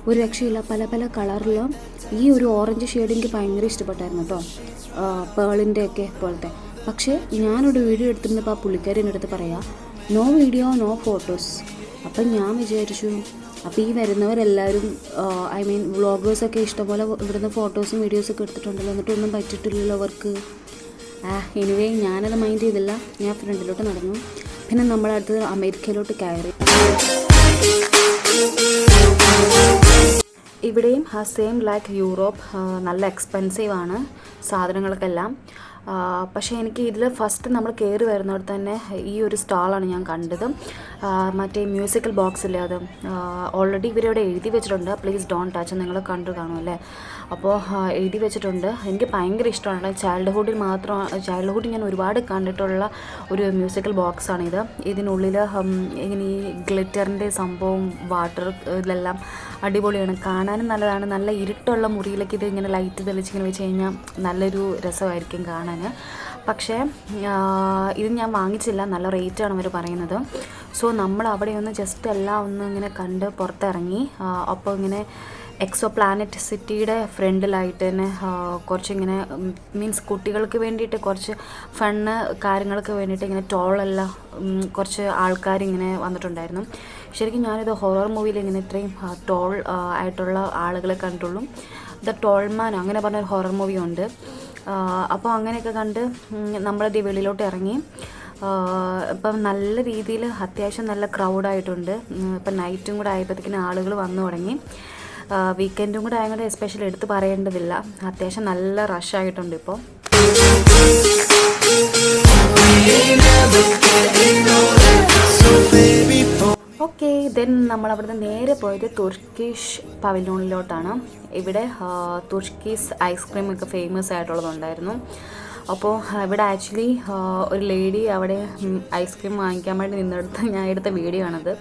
ഒരു രക്ഷയില്ല, പല പല കളറിലും. ഈ ഒരു ഓറഞ്ച് ഷെയ്ഡ് എനിക്ക് ഭയങ്കര ഇഷ്ടപ്പെട്ടായിരുന്നു കേട്ടോ, പേളിൻ്റെ ഒക്കെ പോലത്തെ. പക്ഷേ ഞാനൊരു വീഡിയോ എടുത്തിരുന്നപ്പോൾ ആ പുള്ളിക്കാരൻ്റെ അടുത്ത് പറയാം നോ വീഡിയോ നോ ഫോട്ടോസ്. അപ്പം ഞാൻ വിചാരിച്ചു അപ്പോൾ ഈ വരുന്നവരെല്ലാവരും വ്ളോഗേഴ്സൊക്കെ ഇഷ്ടംപോലെ ഇവിടുന്ന് ഫോട്ടോസും വീഡിയോസൊക്കെ എടുത്തിട്ടുണ്ടല്ലോ, എന്നിട്ടൊന്നും പറ്റിയിട്ടില്ലല്ലോ അവർക്ക്. എനിവേ ഞാനത് മൈൻഡ് ചെയ്തില്ല. ഞാൻ ഫ്രണ്ടിലോട്ട് നടന്നു. പിന്നെ നമ്മളടുത്ത് അമേരിക്കയിലോട്ട് കയറി. ഇവിടെയും സെയിം ലൈക്ക് യൂറോപ്പ് നല്ല എക്സ്പെൻസീവ് ആണ് സാധനങ്ങൾക്കെല്ലാം. പക്ഷേ എനിക്ക് ഇതിൽ ഫസ്റ്റ് നമ്മൾ കയറി വരുന്നിടത്ത് തന്നെ ഈ ഒരു സ്റ്റാളാണ് ഞാൻ കണ്ടത്. മറ്റേ മ്യൂസിക്കൽ ബോക്സില്ലേ, അത് ഓൾറെഡി ഇവരവിടെ എഴുതി വെച്ചിട്ടുണ്ട് പ്ലീസ് ഡോണ്ട് ടച്ച്. നിങ്ങൾ കണ്ടു കാണുമല്ലേ? അപ്പോൾ എഴുതി വെച്ചിട്ടുണ്ട്. എനിക്ക് ഭയങ്കര ഇഷ്ടമാണ്. ചൈൽഡ്ഹുഡിൽ ഞാൻ ഒരുപാട് കണ്ടിട്ടുള്ള ഒരു മ്യൂസിക്കൽ ബോക്സാണിത്. ഇതിനുള്ളിൽ ഇങ്ങനെ ഈ ഗ്ലിറ്ററിൻ്റെ സംഭവം, വാട്ടർ, ഇതെല്ലാം അടിപൊളിയാണ്. കാണാനും നല്ലതാണ്. നല്ല ഇരുട്ടുള്ള മുറിയിലേക്ക് ഇത് ഇങ്ങനെ ലൈറ്റ് തെളിച്ചിങ്ങനെ വെച്ച് കഴിഞ്ഞാൽ നല്ലൊരു രസമായിരിക്കും കാണാൻ. പക്ഷേ ഇത് ഞാൻ വാങ്ങിച്ചില്ല, നല്ല റേറ്റാണ് അവർ പറയുന്നത്. സോ നമ്മൾ അവിടെ ഒന്ന് ജസ്റ്റ് എല്ലാം ഒന്ന് ഇങ്ങനെ കണ്ട് പുറത്തിറങ്ങി. അപ്പോൾ ഇങ്ങനെ എക്സോ പ്ലാനറ്റ് സിറ്റിയുടെ ഫ്രണ്ടിലായിട്ട് തന്നെ കുറച്ചിങ്ങനെ മീൻസ് കുട്ടികൾക്ക് വേണ്ടിയിട്ട് കുറച്ച് ഫണ്ണ് കാര്യങ്ങൾക്ക് വേണ്ടിയിട്ട് ഇങ്ങനെ ടോളെല്ലാം കുറച്ച് ആൾക്കാരിങ്ങനെ വന്നിട്ടുണ്ടായിരുന്നു. ശരിക്കും ഞാനിത് ഹൊറർ മൂവിയിൽ ഇങ്ങനെ ഇത്രയും ടോൾ ആയിട്ടുള്ള ആളുകളെ കണ്ടുള്ളൂ. ദ ടോൾമാൻ അങ്ങനെ പറഞ്ഞൊരു ഹൊറർ മൂവി ഉണ്ട്. അപ്പോൾ അങ്ങനെയൊക്കെ കണ്ട് നമ്മളത് വെളിയിലോട്ട് ഇറങ്ങി. ഇപ്പം നല്ല രീതിയിൽ അത്യാവശ്യം നല്ല ക്രൗഡായിട്ടുണ്ട്. ഇപ്പം നൈറ്റും കൂടെ ആയപ്പോഴത്തേക്കിന് ആളുകൾ വന്നു തുടങ്ങി. വീക്കെൻഡും കൂടെ ആയതുകൊണ്ട് എസ്പെഷ്യലി എടുത്ത് പറയേണ്ടതില്ല, അത്യാവശ്യം നല്ല റഷായിട്ടുണ്ട് ഇപ്പോൾ. ഓക്കെ, ദെൻ നമ്മളവിടുന്ന് നേരെ പോയത് തുർക്കിഷ് പവലിയോണിലോട്ടാണ്. ഇവിടെ തുർക്കീസ് ഐസ്ക്രീമൊക്കെ ഫേമസ് ആയിട്ടുള്ളതുണ്ടായിരുന്നു. അപ്പോൾ ഇവിടെ ആക്ച്വലി ഒരു ലേഡി അവിടെ ഐസ്ക്രീം വാങ്ങിക്കാൻ വേണ്ടി നിന്നെടുത്ത് ഞാൻ എടുത്ത വീഡിയോ ആണത്.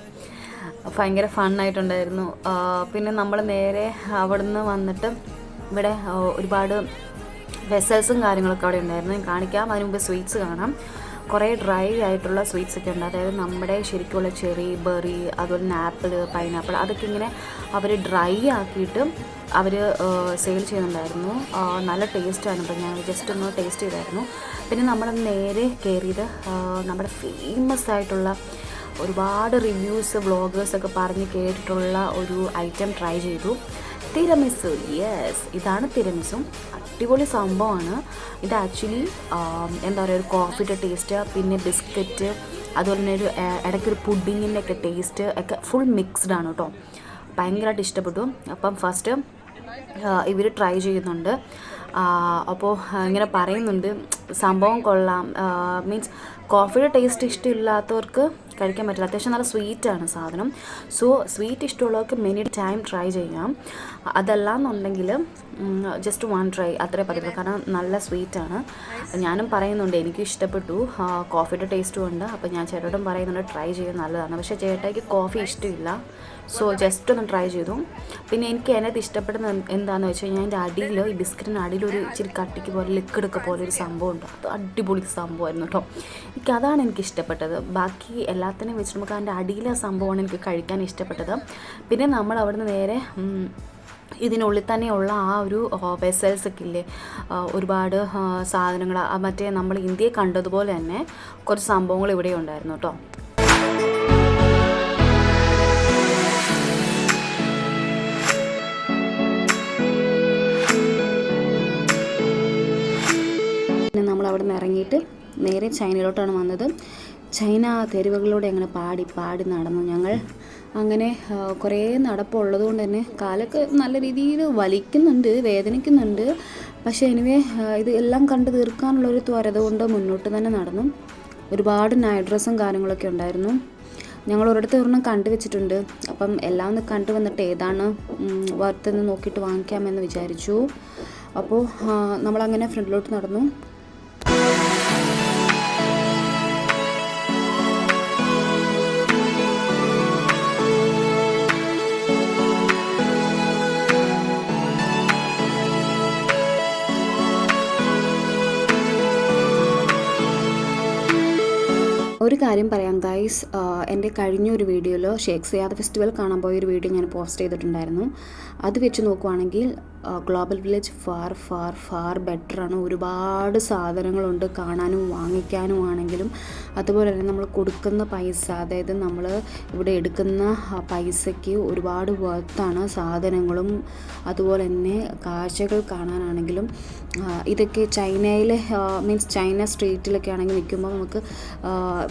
ഭയങ്കര ഫണ്ണായിട്ടുണ്ടായിരുന്നു. പിന്നെ നമ്മൾ നേരെ അവിടുന്ന് വന്നിട്ട് ഇവിടെ ഒരുപാട് വെസൽസും കാര്യങ്ങളൊക്കെ അവിടെ ഉണ്ടായിരുന്നു. ഞാൻ കാണിക്കാം. അതിന് മുമ്പ് സ്വീറ്റ്സ് കാണാം. കുറേ ഡ്രൈ ആയിട്ടുള്ള സ്വീറ്റ്സ് ഒക്കെ ഉണ്ട്. അതായത് നമ്മുടെ ശരിക്കുള്ള ചെറി, ബെറി, അതുപോലെ തന്നെ ആപ്പിൾ, പൈനാപ്പിൾ, അതൊക്കെ ഇങ്ങനെ അവർ ഡ്രൈ ആക്കിയിട്ട് അവർ സെയിൽ ചെയ്യുന്നുണ്ടായിരുന്നു. നല്ല ടേസ്റ്റാണ്. അപ്പോൾ ഞാൻ ജസ്റ്റ് ഒന്ന് ടേസ്റ്റ് ചെയ്തായിരുന്നു. പിന്നെ നമ്മൾ നേരെ കയറിയത് നമ്മുടെ ഫേമസ് ആയിട്ടുള്ള ഒരുപാട് റിവ്യൂസ് വ്ളോഗേഴ്സൊക്കെ പറഞ്ഞ് കേട്ടിട്ടുള്ള ഒരു ഐറ്റം ട്രൈ ചെയ്തു. തിരമിസു. യെസ്, ഇതാണ് തിരമിസു. അടിപൊളി സംഭവമാണ്. ഇത് ആക്ച്വലി എന്താ പറയുക, ഒരു കോഫിയുടെ ടേസ്റ്റ്, പിന്നെ ബിസ്ക്കറ്റ്, അതുപോലെ തന്നെ ഒരു ഇടയ്ക്കൊരു പുഡിങ്ങിൻ്റെ ഒക്കെ ടേസ്റ്റ് ഒക്കെ ഫുൾ മിക്സ്ഡ് ആണ് കേട്ടോ. ഭയങ്കരമായിട്ട് ഇഷ്ടപ്പെട്ടു. അപ്പം ഫസ്റ്റ് ഇവർ ട്രൈ ചെയ്യുന്നുണ്ട്. അപ്പോൾ ഇങ്ങനെ പറയുന്നുണ്ട് സംഭവം കൊള്ളാം. മീൻസ് കോഫിയുടെ ടേസ്റ്റ് ഇഷ്ടമില്ലാത്തവർക്ക് കഴിക്കാൻ പറ്റില്ല. അത്യാവശ്യം നല്ല സ്വീറ്റാണ് സാധനം. സോ സ്വീറ്റ് ഇഷ്ടമുള്ളവർക്ക് മെനി ടൈം ട്രൈ ചെയ്യാം. അതല്ലാന്നുണ്ടെങ്കിൽ ജസ്റ്റ് വൺ ട്രൈ അത്രേ പറ്റുള്ളൂ. കാരണം നല്ല സ്വീറ്റാണ്. ഞാനും പറയുന്നുണ്ട് എനിക്കും ഇഷ്ടപ്പെട്ടു. കോഫിയുടെ ടേസ്റ്റും ഉണ്ട്. അപ്പോൾ ഞാൻ ചേട്ടോടും പറയുന്നുണ്ട് ട്രൈ ചെയ്യാൻ നല്ലതാണ്. പക്ഷേ ചേട്ടായിക്ക് കോഫി ഇഷ്ടമില്ല. സോ ജസ്റ്റ് ഒന്ന് ട്രൈ ചെയ്തു. പിന്നെ എനിക്ക് അതിനകത്ത് ഇഷ്ടപ്പെടുന്നത് എന്താണെന്ന് വെച്ച് കഴിഞ്ഞാൽ അതിൻ്റെ അടിയിൽ, ഈ ബിസ്ക്കറ്റിൻ്റെ അടിയിൽ ഒരു ഇച്ചിരി കട്ടിക്ക് പോലെ ലിക്വിഡൊക്കെ പോലെ ഒരു സംഭവം ഉണ്ട്. അത് അടിപൊളി സംഭവമായിരുന്നു കേട്ടോ. അതാണ് എനിക്ക് ഇഷ്ടപ്പെട്ടത്. ബാക്കി എല്ലാത്തിനെയും വെച്ച് നമുക്ക് അതിൻ്റെ അടിയിലെ സംഭവമാണ് എനിക്ക് കഴിക്കാൻ ഇഷ്ടപ്പെട്ടത്. പിന്നെ നമ്മൾ അവിടുന്ന് നേരെ ഇതിനുള്ളിൽ തന്നെയുള്ള ആ ഒരു വെസൽസൊക്കെ ഇല്ലേ, ഒരുപാട് സാധനങ്ങൾ, മറ്റേ നമ്മൾ ഇന്ത്യയെ കണ്ടതുപോലെ തന്നെ കുറച്ച് സംഭവങ്ങൾ ഇവിടെ ഉണ്ടായിരുന്നു കേട്ടോ. പിന്നെ നമ്മൾ അവിടെ നിന്ന് ഇറങ്ങിയിട്ട് നേരെ ചൈനയിലോട്ടാണ് വന്നത്. ചൈന തെരുവുകളിലൂടെ അങ്ങനെ പാടി പാടി നടന്നു ഞങ്ങൾ. അങ്ങനെ കുറേ നടപ്പുള്ളത് കൊണ്ട് തന്നെ കാലൊക്കെ നല്ല രീതിയിൽ വലിക്കുന്നുണ്ട്, വേദനിക്കുന്നുണ്ട്. പക്ഷേ എനിവേ ഇത് എല്ലാം കണ്ട് തീർക്കാനുള്ളൊരു ത്വരത കൊണ്ട് മുന്നോട്ട് തന്നെ നടന്നു. ഒരുപാട് നൈറ്റ് ഡ്രസ്സും കാര്യങ്ങളൊക്കെ ഉണ്ടായിരുന്നു. ഞങ്ങൾ ഒരിടത്ത് ഒരെണ്ണം കണ്ടുവച്ചിട്ടുണ്ട്. അപ്പം എല്ലാം ഒന്ന് കണ്ടു വന്നിട്ട് ഏതാണ് വർത്ത് നോക്കിയിട്ട് വാങ്ങിക്കാമെന്ന് വിചാരിച്ചു. അപ്പോൾ നമ്മളങ്ങനെ ഫ്രണ്ടിലോട്ട് നടന്നു. ഒരു കാര്യം പറയാം ഗൈസ്, എൻ്റെ കഴിഞ്ഞൊരു വീഡിയോയിൽ ഷേഖ് സിയാദ് ഫെസ്റ്റിവൽ കാണാൻ പോയൊരു വീഡിയോ ഞാൻ പോസ്റ്റ് ചെയ്തിട്ടുണ്ടായിരുന്നു. അത് വെച്ച് നോക്കുവാണെങ്കിൽ Global Village far far far ബെറ്ററാണ്. ഒരുപാട് സാധനങ്ങളുണ്ട് കാണാനും വാങ്ങിക്കാനും ആണെങ്കിലും. അതുപോലെ തന്നെ നമ്മൾ കൊടുക്കുന്ന പൈസ, അതായത് നമ്മൾ ഇവിടെ എടുക്കുന്ന പൈസയ്ക്ക് ഒരുപാട് വർത്താണ് സാധനങ്ങളും അതുപോലെ തന്നെ കാഴ്ചകൾ കാണാനാണെങ്കിലും. ഇതൊക്കെ ചൈനയിലെ മീൻസ് ചൈന സ്ട്രീറ്റിലൊക്കെ ആണെങ്കിൽ നിൽക്കുമ്പോൾ നമുക്ക്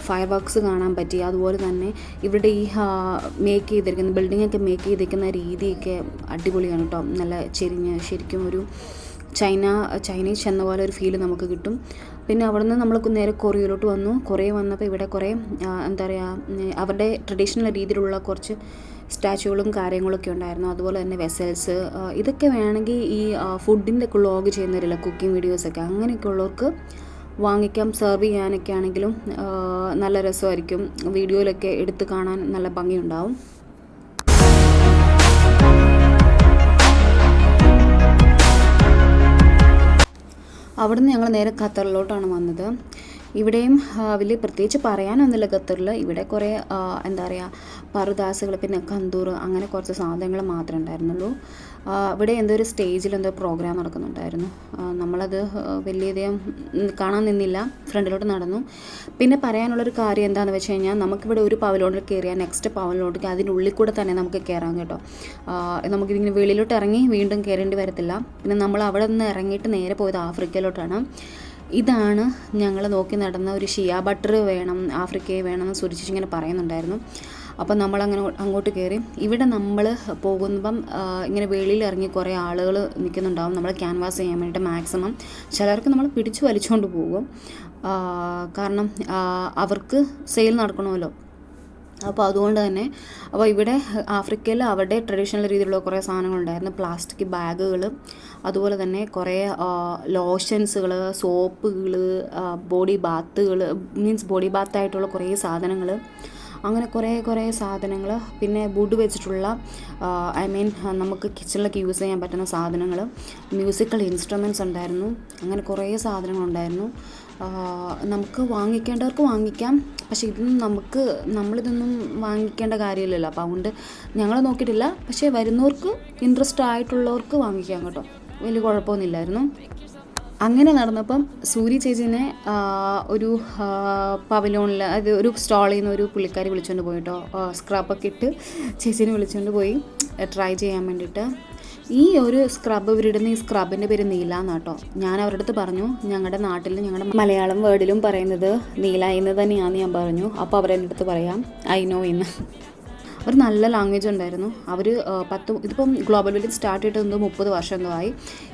ഫയർ വർക്ക്സ് കാണാൻ പറ്റി. അതുപോലെ തന്നെ ഇവിടെ ഈ മേക്ക് ചെയ്തിരിക്കുന്ന ബിൽഡിങ്ങൊക്കെ മേക്ക് ചെയ്തിരിക്കുന്ന രീതിയൊക്കെ അടിപൊളിയാണ് കേട്ടോ. നല്ല ശരിക്കും ഒരു ചൈനീസ് എന്ന പോലെ ഒരു ഫീല് നമുക്ക് കിട്ടും. പിന്നെ അവിടെ നിന്ന് നമ്മൾ നേരെ കൊറിയയിലോട്ട് വന്നു. കൊറിയ വന്നപ്പോൾ ഇവിടെ കുറേ എന്താ പറയുക, അവരുടെ ട്രഡീഷണൽ രീതിയിലുള്ള കുറച്ച് സ്റ്റാച്ചുകളും കാര്യങ്ങളൊക്കെ ഉണ്ടായിരുന്നു. അതുപോലെ തന്നെ വെസൽസ്, ഇതൊക്കെ വേണമെങ്കിൽ ഈ ഫുഡിൻ്റെ ഒക്കെ വ്ളോഗ് ചെയ്യുന്നവരില്ല, കുക്കിംഗ് വീഡിയോസൊക്കെ, അങ്ങനെയൊക്കെ ഉള്ളവർക്ക് വാങ്ങിക്കാം. സെർവ് ചെയ്യാനൊക്കെ ആണെങ്കിലും നല്ല രസമായിരിക്കും. വീഡിയോയിലൊക്കെ എടുത്ത് കാണാൻ നല്ല ഭംഗിയുണ്ടാവും. അവിടുന്ന് ഞങ്ങൾ നേരെ ഖത്തറിലോട്ടാണ് വന്നത്. ഇവിടെയും വലിയ പ്രത്യേകിച്ച് പറയാനൊന്നുമില്ല ഖത്തറിൽ. ഇവിടെ കുറേ എന്താ പറയുക പറുദാസുകൾ, പിന്നെ കന്തൂർ, അങ്ങനെ കുറച്ച് സാധനങ്ങൾ മാത്രമേ ഉണ്ടായിരുന്നുള്ളൂ. ഇവിടെ എന്തോ ഒരു സ്റ്റേജിൽ എന്തോ പ്രോഗ്രാം നടക്കുന്നുണ്ടായിരുന്നു. നമ്മളത് വലിയധികം കാണാൻ നിന്നില്ല, ഫ്രണ്ടിലോട്ട് നടന്നു. പിന്നെ പറയാനുള്ളൊരു കാര്യം എന്താണെന്ന് വെച്ച് കഴിഞ്ഞാൽ, നമുക്കിവിടെ ഒരു പവലോണിൽ കയറിയാൽ നെക്സ്റ്റ് പവലോണിലേക്ക് അതിൻ്റെ ഉള്ളിൽ കൂടെ തന്നെ നമുക്ക് കയറാം കേട്ടോ. നമുക്കിതിങ്ങനെ വെളിയിലോട്ട് ഇറങ്ങി വീണ്ടും കയറേണ്ടി വരത്തില്ല. പിന്നെ നമ്മൾ അവിടെ നിന്ന് ഇറങ്ങിയിട്ട് നേരെ പോയത് ആഫ്രിക്കയിലോട്ടാണ്. ഇതാണ് ഞങ്ങൾ നോക്കി നടന്ന ഒരു ഷിയ ബട്ടർ വേണം, ആഫ്രിക്കയെ വേണമെന്ന് സുരിച്ച് ഇങ്ങനെ പറയുന്നുണ്ടായിരുന്നു. അപ്പം നമ്മളങ്ങനെ അങ്ങോട്ട് കയറി. ഇവിടെ നമ്മൾ പോകുമ്പം ഇങ്ങനെ വെളിയിൽ ഇറങ്ങി കുറേ ആളുകൾ നിൽക്കുന്നുണ്ടാവും നമ്മൾ ക്യാൻവാസ് ചെയ്യാൻ വേണ്ടിയിട്ട്. മാക്സിമം ചിലർക്ക് നമ്മൾ പിടിച്ചു വലിച്ചുകൊണ്ട് പോകും, കാരണം അവർക്ക് സെയിൽ നടക്കണമല്ലോ. അപ്പോൾ അതുകൊണ്ട് തന്നെ അപ്പോൾ ഇവിടെ ആഫ്രിക്കയിൽ അവരുടെ ട്രഡീഷണൽ രീതിയിലുള്ള കുറേ സാധനങ്ങളുണ്ടായിരുന്നു. പ്ലാസ്റ്റിക് ബാഗുകൾ, അതുപോലെ തന്നെ കുറേ ലോഷൻസുകൾ, സോപ്പുകൾ, ബോഡി ബാത്തുകൾ, മീൻസ് ബോഡി ബാത്തായിട്ടുള്ള കുറേ സാധനങ്ങൾ, അങ്ങനെ കുറേ സാധനങ്ങൾ. പിന്നെ വുഡ് വെച്ചിട്ടുള്ള നമുക്ക് കിച്ചണിലൊക്കെ യൂസ് ചെയ്യാൻ പറ്റുന്ന സാധനങ്ങൾ, മ്യൂസിക്കൽ ഇൻസ്ട്രുമെൻറ്റ്സ് ഉണ്ടായിരുന്നു. അങ്ങനെ കുറേ സാധനങ്ങളുണ്ടായിരുന്നു. നമുക്ക് വാങ്ങിക്കേണ്ടവർക്ക് വാങ്ങിക്കാം, പക്ഷേ നമ്മളിതൊന്നും വാങ്ങിക്കേണ്ട കാര്യമില്ലല്ലോ. അപ്പോൾ അതുകൊണ്ട് ഞങ്ങൾ നോക്കിയിട്ടില്ല. പക്ഷേ വരുന്നവർക്ക് ഇൻട്രസ്റ്റ് ആയിട്ടുള്ളവർക്ക് വാങ്ങിക്കാം കേട്ടോ, വലിയ കുഴപ്പമൊന്നുമില്ലായിരുന്നു. അങ്ങനെ നടന്നപ്പം സൂര്യ ചേച്ചീനെ ഒരു പവലോണിൽ, അത് ഒരു സ്റ്റാളിൽ നിന്ന് ഒരു പുള്ളിക്കാരി വിളിച്ചുകൊണ്ട് പോയിട്ടോ, സ്ക്രബൊക്കെ ഇട്ട് ചേച്ചീനെ വിളിച്ചുകൊണ്ട് പോയി ട്രൈ ചെയ്യാൻ വേണ്ടിയിട്ട്. ഈ ഒരു സ്ക്രബ് ഇവരിടുന്ന ഈ സ്ക്രബിൻ്റെ പേര് നീല എന്നാട്ടോ. ഞാൻ അവരുടെ അടുത്ത് പറഞ്ഞു, ഞങ്ങളുടെ നാട്ടിൽ ഞങ്ങളുടെ മലയാളം വേർഡിലും പറയുന്നത് നീല എന്ന് തന്നെയാണെന്ന് ഞാൻ പറഞ്ഞു. അപ്പോൾ അവരെൻ്റെ അടുത്ത് പറയാം ഐ നോ എന്ന്. ഒരു നല്ല ലാംഗ്വേജ് ഉണ്ടായിരുന്നു. അവർ ഇതിപ്പം ഗ്ലോബൽ വില്ലേജ് സ്റ്റാർട്ട് ചെയ്തിട്ട് 30 വർഷം എന്തോ ആയി.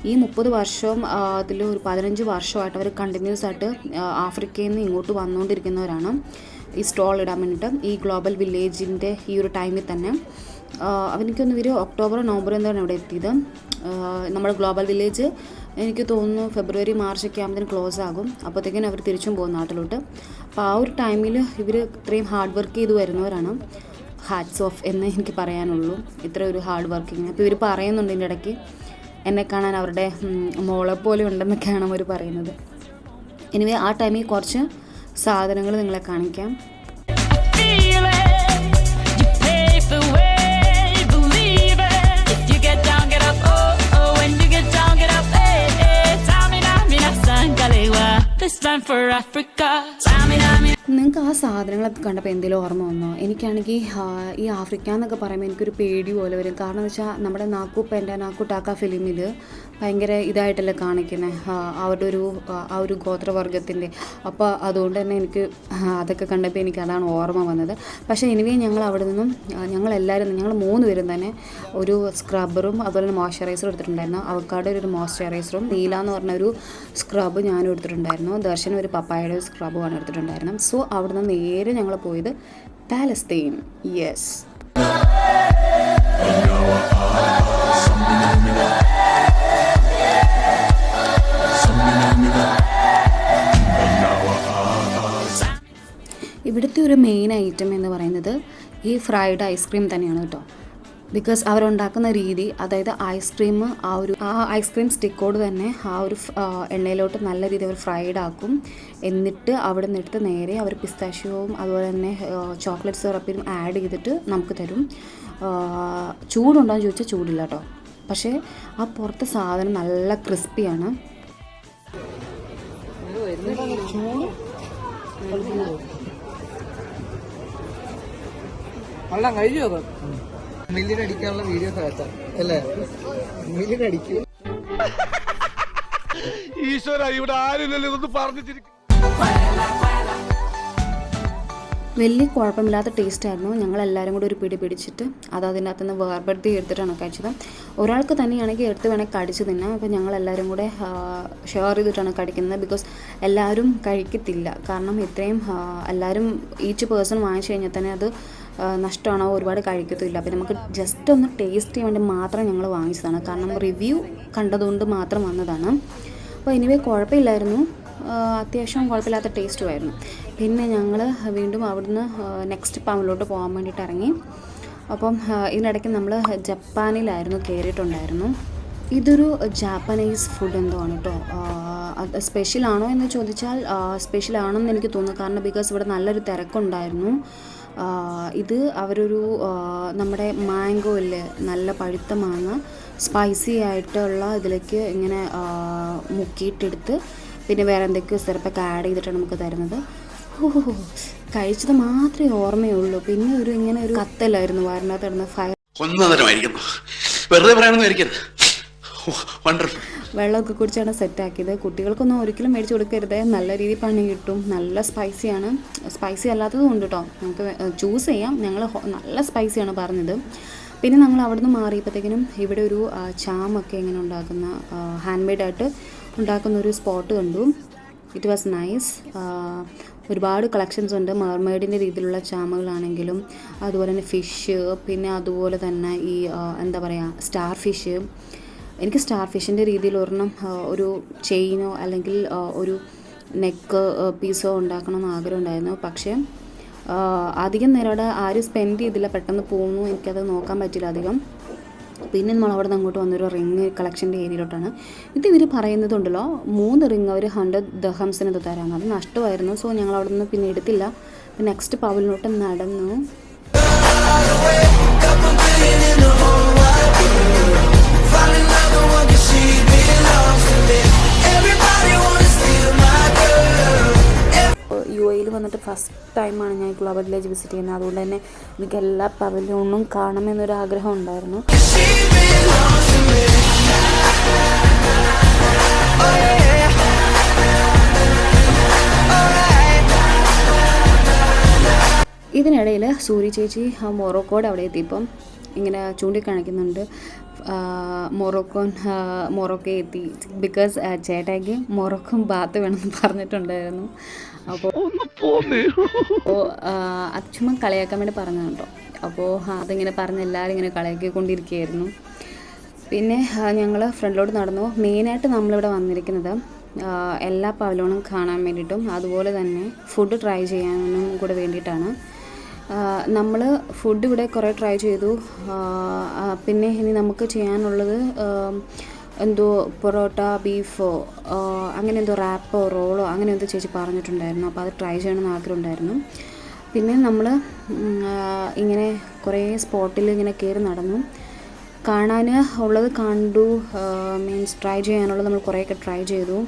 ഈ 30 വർഷം അതിൽ ഒരു 15 വർഷമായിട്ട് അവർ കണ്ടിന്യൂസ് ആയിട്ട് ആഫ്രിക്കയിൽ നിന്ന് ഇങ്ങോട്ട് വന്നുകൊണ്ടിരിക്കുന്നവരാണ് ഈ സ്റ്റോൾ ഇടാൻ വേണ്ടിയിട്ട്. ഈ ഗ്ലോബൽ വില്ലേജിൻ്റെ ഈ ഒരു ടൈമിൽ തന്നെ എനിക്കൊന്ന് ഇവർ ഒക്ടോബർ നവംബർ എന്താണ് ഇവിടെ എത്തിയത്. നമ്മുടെ ഗ്ലോബൽ വില്ലേജ് എനിക്ക് തോന്നുന്നു ഫെബ്രുവരി മാർച്ചൊക്കെ ആകുമ്പോഴത്തേന് ക്ലോസ് ആകും. അപ്പോഴത്തേക്കും അവർ തിരിച്ചും പോകും നാട്ടിലോട്ട്. അപ്പോൾ ആ ഒരു ടൈമിൽ ഇവർ ഇത്രയും ഹാർഡ് വർക്ക് ചെയ്ത് വരുന്നവരാണ്. ഹാറ്റ്സ് ഓഫ് എന്ന് എനിക്ക് പറയാനുള്ളൂ, ഇത്ര ഒരു ഹാർഡ് വർക്കിങ്. അപ്പോൾ ഇവർ പറയുന്നുണ്ട് ഇതിൻ്റെ ഇടയ്ക്ക് എന്നെ കാണാൻ അവരുടെ മോളെ പോലെ ഉണ്ടെന്നൊക്കെയാണ് അവർ പറയുന്നത്. എനിവേ ആ ടൈമിൽ കുറച്ച് സാധനങ്ങൾ നിങ്ങളെ കാണിക്കാം. നിങ്ങൾക്ക് ആ സാധനങ്ങളൊക്കെ കണ്ടപ്പോൾ എന്തെങ്കിലും ഓർമ്മ വന്നോ? എനിക്കാണെങ്കിൽ ഈ ആഫ്രിക്ക എന്നൊക്കെ പറയുമ്പോൾ എനിക്കൊരു പേടി പോലെ വരും. കാരണം എന്ന് വെച്ചാൽ നമ്മുടെ നാക്കു പെൻഡ നാക്കു ടാക്ക ഫിലിമിൽ ഭയങ്കര ഇതായിട്ടല്ലേ കാണിക്കുന്നത് അവരുടെ ആ ഒരു ഗോത്രവർഗത്തിൻ്റെ. അപ്പോൾ അതുകൊണ്ട് തന്നെ എനിക്ക് അതൊക്കെ കണ്ടപ്പോൾ എനിക്ക് അതാണ് ഓർമ്മ വന്നത്. പക്ഷേ എനിവേ ഞങ്ങൾ അവിടെ നിന്നും ഞങ്ങൾ 3 പേരും തന്നെ ഒരു സ്ക്രബ്ബറും അതുപോലെ തന്നെ മോയ്സ്ചറൈസറും എടുത്തിട്ടുണ്ടായിരുന്നു. അവക്കാടെ ഒരു മോയ്സ്ചറൈസറും നീല എന്ന് പറഞ്ഞ ഒരു സ്ക്രബ് ഞാനും എടുത്തിട്ടുണ്ടായിരുന്നു. ദർശനം ഒരു പപ്പായയുടെ സ്ക്രബുമാണ് എടുത്തിട്ടുണ്ടായിരുന്നത്. സോ അവിടെ നിന്ന് നേരെ ഞങ്ങൾ പോയത് പാലസ്തീൻ. യെസ്, ഇവിടുത്തെ ഒരു മെയിൻ ഐറ്റം എന്ന് പറയുന്നത് ഈ ഫ്രൈഡ് ഐസ്ക്രീം തന്നെയാണ് കേട്ടോ. ബിക്കോസ് അവരുണ്ടാക്കുന്ന രീതി, അതായത് ഐസ്ക്രീം ആ ഐസ്ക്രീം സ്റ്റിക്കോട് തന്നെ ആ ഒരു എണ്ണയിലോട്ട് നല്ല രീതിയിൽ അവർ ഫ്രൈഡ് ആക്കും. എന്നിട്ട് അവിടെ നിന്ന് എടുത്ത് നേരെ അവർ പിസ്താഷ്യോവും അതുപോലെ തന്നെ ചോക്ലേറ്റ് സിറപ്പിലും ആഡ് ചെയ്തിട്ട് നമുക്ക് തരും. ചൂടുണ്ടോ എന്ന് ചോദിച്ചാൽ ചൂടില്ല കേട്ടോ. പക്ഷേ ആ പുറത്തെ സാധനം നല്ല ക്രിസ്പിയാണ്. മില്യൻ അടിക്കാനുള്ള വീഡിയോ താഴ്ത്താം അല്ലേ? മില്യൻ അടിക്കും. ഈശ്വര, ഇവിടെ ആരില്ലല്ലോ ഇതൊന്ന് പറഞ്ഞിരിക്കും. വലിയ കുഴപ്പമില്ലാത്ത ടേസ്റ്റായിരുന്നു. ഞങ്ങളെല്ലാവരും കൂടി ഒരു പിടി പിടിച്ചിട്ട് അതിൻ്റെ അകത്തുനിന്ന് വേർപെടുത്തി എടുത്തിട്ടാണ് കഴിച്ചത്. ഒരാൾക്ക് തന്നെയാണെങ്കിൽ എടുത്ത് വേണമെങ്കിൽ കടിച്ച് തിന്നാം. അപ്പോൾ ഞങ്ങളെല്ലാവരും കൂടെ ഷെയർ ചെയ്തിട്ടാണ് കഴിക്കുന്നത്. ബിക്കോസ് എല്ലാവരും കഴിക്കത്തില്ല. കാരണം ഇത്രയും എല്ലാവരും ഈച്ച് പേഴ്സൺ വാങ്ങിച്ചു കഴിഞ്ഞാൽ തന്നെ അത് നഷ്ടമാണോ, ഒരുപാട് കഴിക്കത്തില്ല. അപ്പോൾ നമുക്ക് ജസ്റ്റ് ഒന്ന് ടേസ്റ്റ് ചെയ്യാൻ വേണ്ടി മാത്രം ഞങ്ങൾ വാങ്ങിച്ചതാണ്. കാരണം റിവ്യൂ കണ്ടതുകൊണ്ട് മാത്രം വന്നതാണ്. അപ്പോൾ എനിവേ കുഴപ്പമില്ലായിരുന്നു, അത്യാവശ്യം കുഴപ്പമില്ലാത്ത ടേസ്റ്റുമായിരുന്നു. പിന്നെ ഞങ്ങൾ വീണ്ടും അവിടുന്ന് നെക്സ്റ്റ് പവനിലോട്ട് പോകാൻ വേണ്ടിയിട്ട് ഇറങ്ങി. അപ്പം ഇതിനിടയ്ക്ക് നമ്മൾ ജപ്പാനിലായിരുന്നു കയറിയിട്ടുണ്ടായിരുന്നു. ഇതൊരു ജാപ്പനീസ് ഫുഡ് എന്തോ ആണ് കേട്ടോ. അത് സ്പെഷ്യലാണോ എന്ന് ചോദിച്ചാൽ സ്പെഷ്യലാണെന്ന് എനിക്ക് തോന്നുന്നു. കാരണം ബിക്കോസ് ഇവിടെ നല്ലൊരു തിരക്കുണ്ടായിരുന്നു. ഇത് അവരൊരു നമ്മുടെ മാംഗോ ഇല്ലേ, നല്ല പഴുത്ത മാങ്ങ സ്പൈസി ആയിട്ടുള്ള ഇതിലേക്ക് ഇങ്ങനെ മുക്കിയിട്ടെടുത്ത് പിന്നെ വേറെ എന്തൊക്കെയോ സിറപ്പൊക്കെ ആഡ് ചെയ്തിട്ടാണ് നമുക്ക് തരുന്നത്. കഴിച്ചത് മാത്രമേ ഓർമ്മയുള്ളൂ. പിന്നെ ഇങ്ങനെ ഒരു കത്തലായിരുന്നു വയറിനകത്ത് ഇടുന്ന ഫയർ. വെള്ളമൊക്കെ കുടിച്ചാണ് സെറ്റാക്കിയത്. കുട്ടികൾക്കൊന്നും ഒരിക്കലും മേടിച്ച് കൊടുക്കരുത്, നല്ല രീതിയിൽ പണി കിട്ടും. നല്ല സ്പൈസിയാണ്. സ്പൈസി അല്ലാത്തത് കൊണ്ട് കേട്ടോ നമുക്ക് ചൂസ് ചെയ്യാം. ഞങ്ങൾ നല്ല സ്പൈസിയാണ് പറഞ്ഞത്. പിന്നെ ഞങ്ങൾ അവിടെ നിന്ന് മാറിയപ്പോഴത്തേക്കിനും ഇവിടെ ഒരു ചാമൊക്കെ ഇങ്ങനെ ഉണ്ടാക്കുന്ന ഹാൻഡ് മെയ്ഡായിട്ട് ഉണ്ടാക്കുന്ന ഒരു സ്പോട്ട് കണ്ടു. It was nice. ഒരുപാട് കളക്ഷൻസ് ഉണ്ട്. മെർമെയ്ഡിൻ്റെ രീതിയിലുള്ള ചാമകളാണെങ്കിലും അതുപോലെ തന്നെ ഫിഷ്, പിന്നെ അതുപോലെ തന്നെ ഈ എന്താ പറയുക സ്റ്റാർ ഫിഷ്. എനിക്ക് സ്റ്റാർ ഫിഷിൻ്റെ രീതിയിൽ ഒരെണ്ണം ഒരു ചെയിനോ അല്ലെങ്കിൽ ഒരു നെക്ക് പീസോ ഉണ്ടാക്കണമെന്ന് ആഗ്രഹം ഉണ്ടായിരുന്നു. പക്ഷേ അധികം നേരം അവിടെ ആരും സ്പെൻഡ് ചെയ്തില്ല, പെട്ടെന്ന് പോകുന്നു, എനിക്കത് നോക്കാൻ പറ്റില്ല അധികം. പിന്നെ നമ്മൾ അവിടെ നിന്ന് അങ്ങോട്ട് വന്നൊരു റിങ് കളക്ഷൻ്റെ ഏരിയയിലോട്ടാണ്. ഇത് ഇവർ പറയുന്നതുണ്ടല്ലോ 3 റിങ് അവർ 100 ദിർഹംസിന് ഇത് തരാമെന്ന്. അത് നഷ്ടമായിരുന്നു. സോ ഞങ്ങൾ അവിടെ നിന്ന് പിന്നെ എടുത്തില്ല. പിന്നെ നെക്സ്റ്റ് പവലിലോട്ട് നടന്നു. UAE വന്നിട്ട് ഫസ്റ്റ് ടൈമാണ് ഞാൻ ഗ്ലോബൽ വില്ലേജ് വിസിറ്റ് ചെയ്യുന്നത്. അതുകൊണ്ട് തന്നെ എനിക്ക് എല്ലാ പവലിയോണും കാണണമെന്നൊരു ആഗ്രഹം ഉണ്ടായിരുന്നു. ഇതിനിടയിൽ സൂര്യ ചേച്ചി മൊറോക്കോയുടെ അവിടെ എത്തിയപ്പം ഇങ്ങനെ ചൂണ്ടിക്കാണിക്കുന്നുണ്ട് മൊറോക്കോ എത്തി. ബിക്കോസ് ചേട്ടായിക്ക് മൊറോക്കോൻ ബാത്ത് വേണമെന്ന് പറഞ്ഞിട്ടുണ്ടായിരുന്നു. അപ്പോൾ അത് ചുമ്മാ കളിയാക്കാൻ വേണ്ടി പറഞ്ഞതാണ് കേട്ടോ. അപ്പോൾ അതിങ്ങനെ പറഞ്ഞ് എല്ലാവരും ഇങ്ങനെ കളിയാക്കിക്കൊണ്ടിരിക്കുകയായിരുന്നു. പിന്നെ ഞങ്ങൾ ഫ്രണ്ടിലോട്ട് നടന്നു. മെയിനായിട്ട് നമ്മളിവിടെ വന്നിരിക്കുന്നത് എല്ലാ പവലോണും കാണാൻ വേണ്ടിയിട്ടും അതുപോലെ തന്നെ ഫുഡ് ട്രൈ ചെയ്യാനും കൂടെ വേണ്ടിയിട്ടാണ്. നമ്മൾ ഫുഡ് ഇവിടെ കുറേ ട്രൈ ചെയ്തു. പിന്നെ ഇനി നമുക്ക് ചെയ്യാനുള്ളത് എന്തോ പൊറോട്ട, ബീഫോ അങ്ങനെ എന്തോ റാപ്പോ റോളോ അങ്ങനെ എന്തോ ചേച്ചി പറഞ്ഞിട്ടുണ്ടായിരുന്നു. അപ്പോൾ അത് ട്രൈ ചെയ്യണമെന്ന് ആഗ്രഹം ഉണ്ടായിരുന്നു. പിന്നെ നമ്മൾ ഇങ്ങനെ കുറേ സ്പോട്ടിൽ ഇങ്ങനെ കയറി നടന്നു. കാണാൻ ഉള്ളത് കണ്ടു, മീൻസ് ട്രൈ ചെയ്യാനുള്ളത് നമ്മൾ കുറേയൊക്കെ ട്രൈ ചെയ്തു.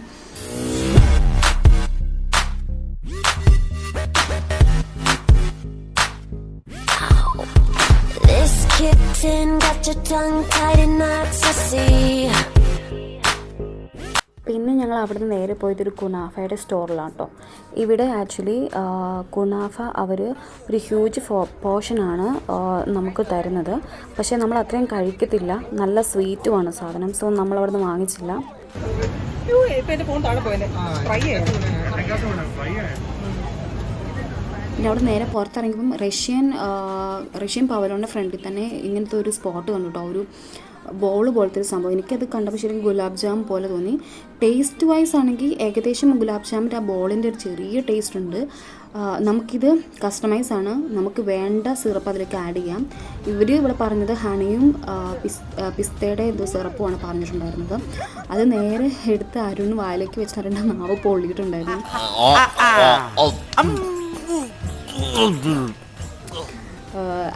പിന്നെ ഞങ്ങൾ അവിടുന്ന് നേരെ പോയതൊരു കുനാഫയുടെ സ്റ്റോറിലാണ് കേട്ടോ. ഇവിടെ ആക്ച്വലി കുനാഫ അവർ ഒരു ഹ്യൂജ് പോർഷനാണ് നമുക്ക് തരുന്നത്. പക്ഷേ നമ്മൾ അത്രയും കഴിക്കത്തില്ല, നല്ല സ്വീറ്റുമാണ് സാധനം. സോ നമ്മൾ അവിടുന്ന് വാങ്ങിച്ചില്ല. പിന്നെ അവിടെ നേരെ പുറത്തിറങ്ങിയപ്പം റഷ്യൻ പവലോണിൻ്റെ ഫ്രണ്ടിൽ തന്നെ ഇങ്ങനത്തെ ഒരു സ്പോട്ട് കണ്ടു കേട്ടോ. ഒരു ബോൾ പോലത്തെ ഒരു സംഭവം. എനിക്കത് കണ്ടപ്പോൾ ശരിക്കും ഗുലാബ് ജാം പോലെ തോന്നി. ടേസ്റ്റ് വൈസ് ആണെങ്കിൽ ഏകദേശം ഗുലാബ് ജാമിൻ്റെ ആ ബോളിൻ്റെ ഒരു ചെറിയ ടേസ്റ്റ് ഉണ്ട്. നമുക്കിത് കസ്റ്റമൈസ് ആണ്, നമുക്ക് വേണ്ട സിറപ്പ് അതിലേക്ക് ആഡ് ചെയ്യാം. ഇവർ ഇവിടെ പറഞ്ഞത് ഹണിയും പിസ്തയുടെ എന്തോ സിറപ്പുമാണ് പറഞ്ഞിട്ടുണ്ടായിരുന്നത്. അത് നേരെ എടുത്ത് അരുൺ വായിലേക്ക് വെച്ചിട്ട് അവരുടെ നാവ് പൊള്ളിയിട്ടുണ്ടായിരുന്നു.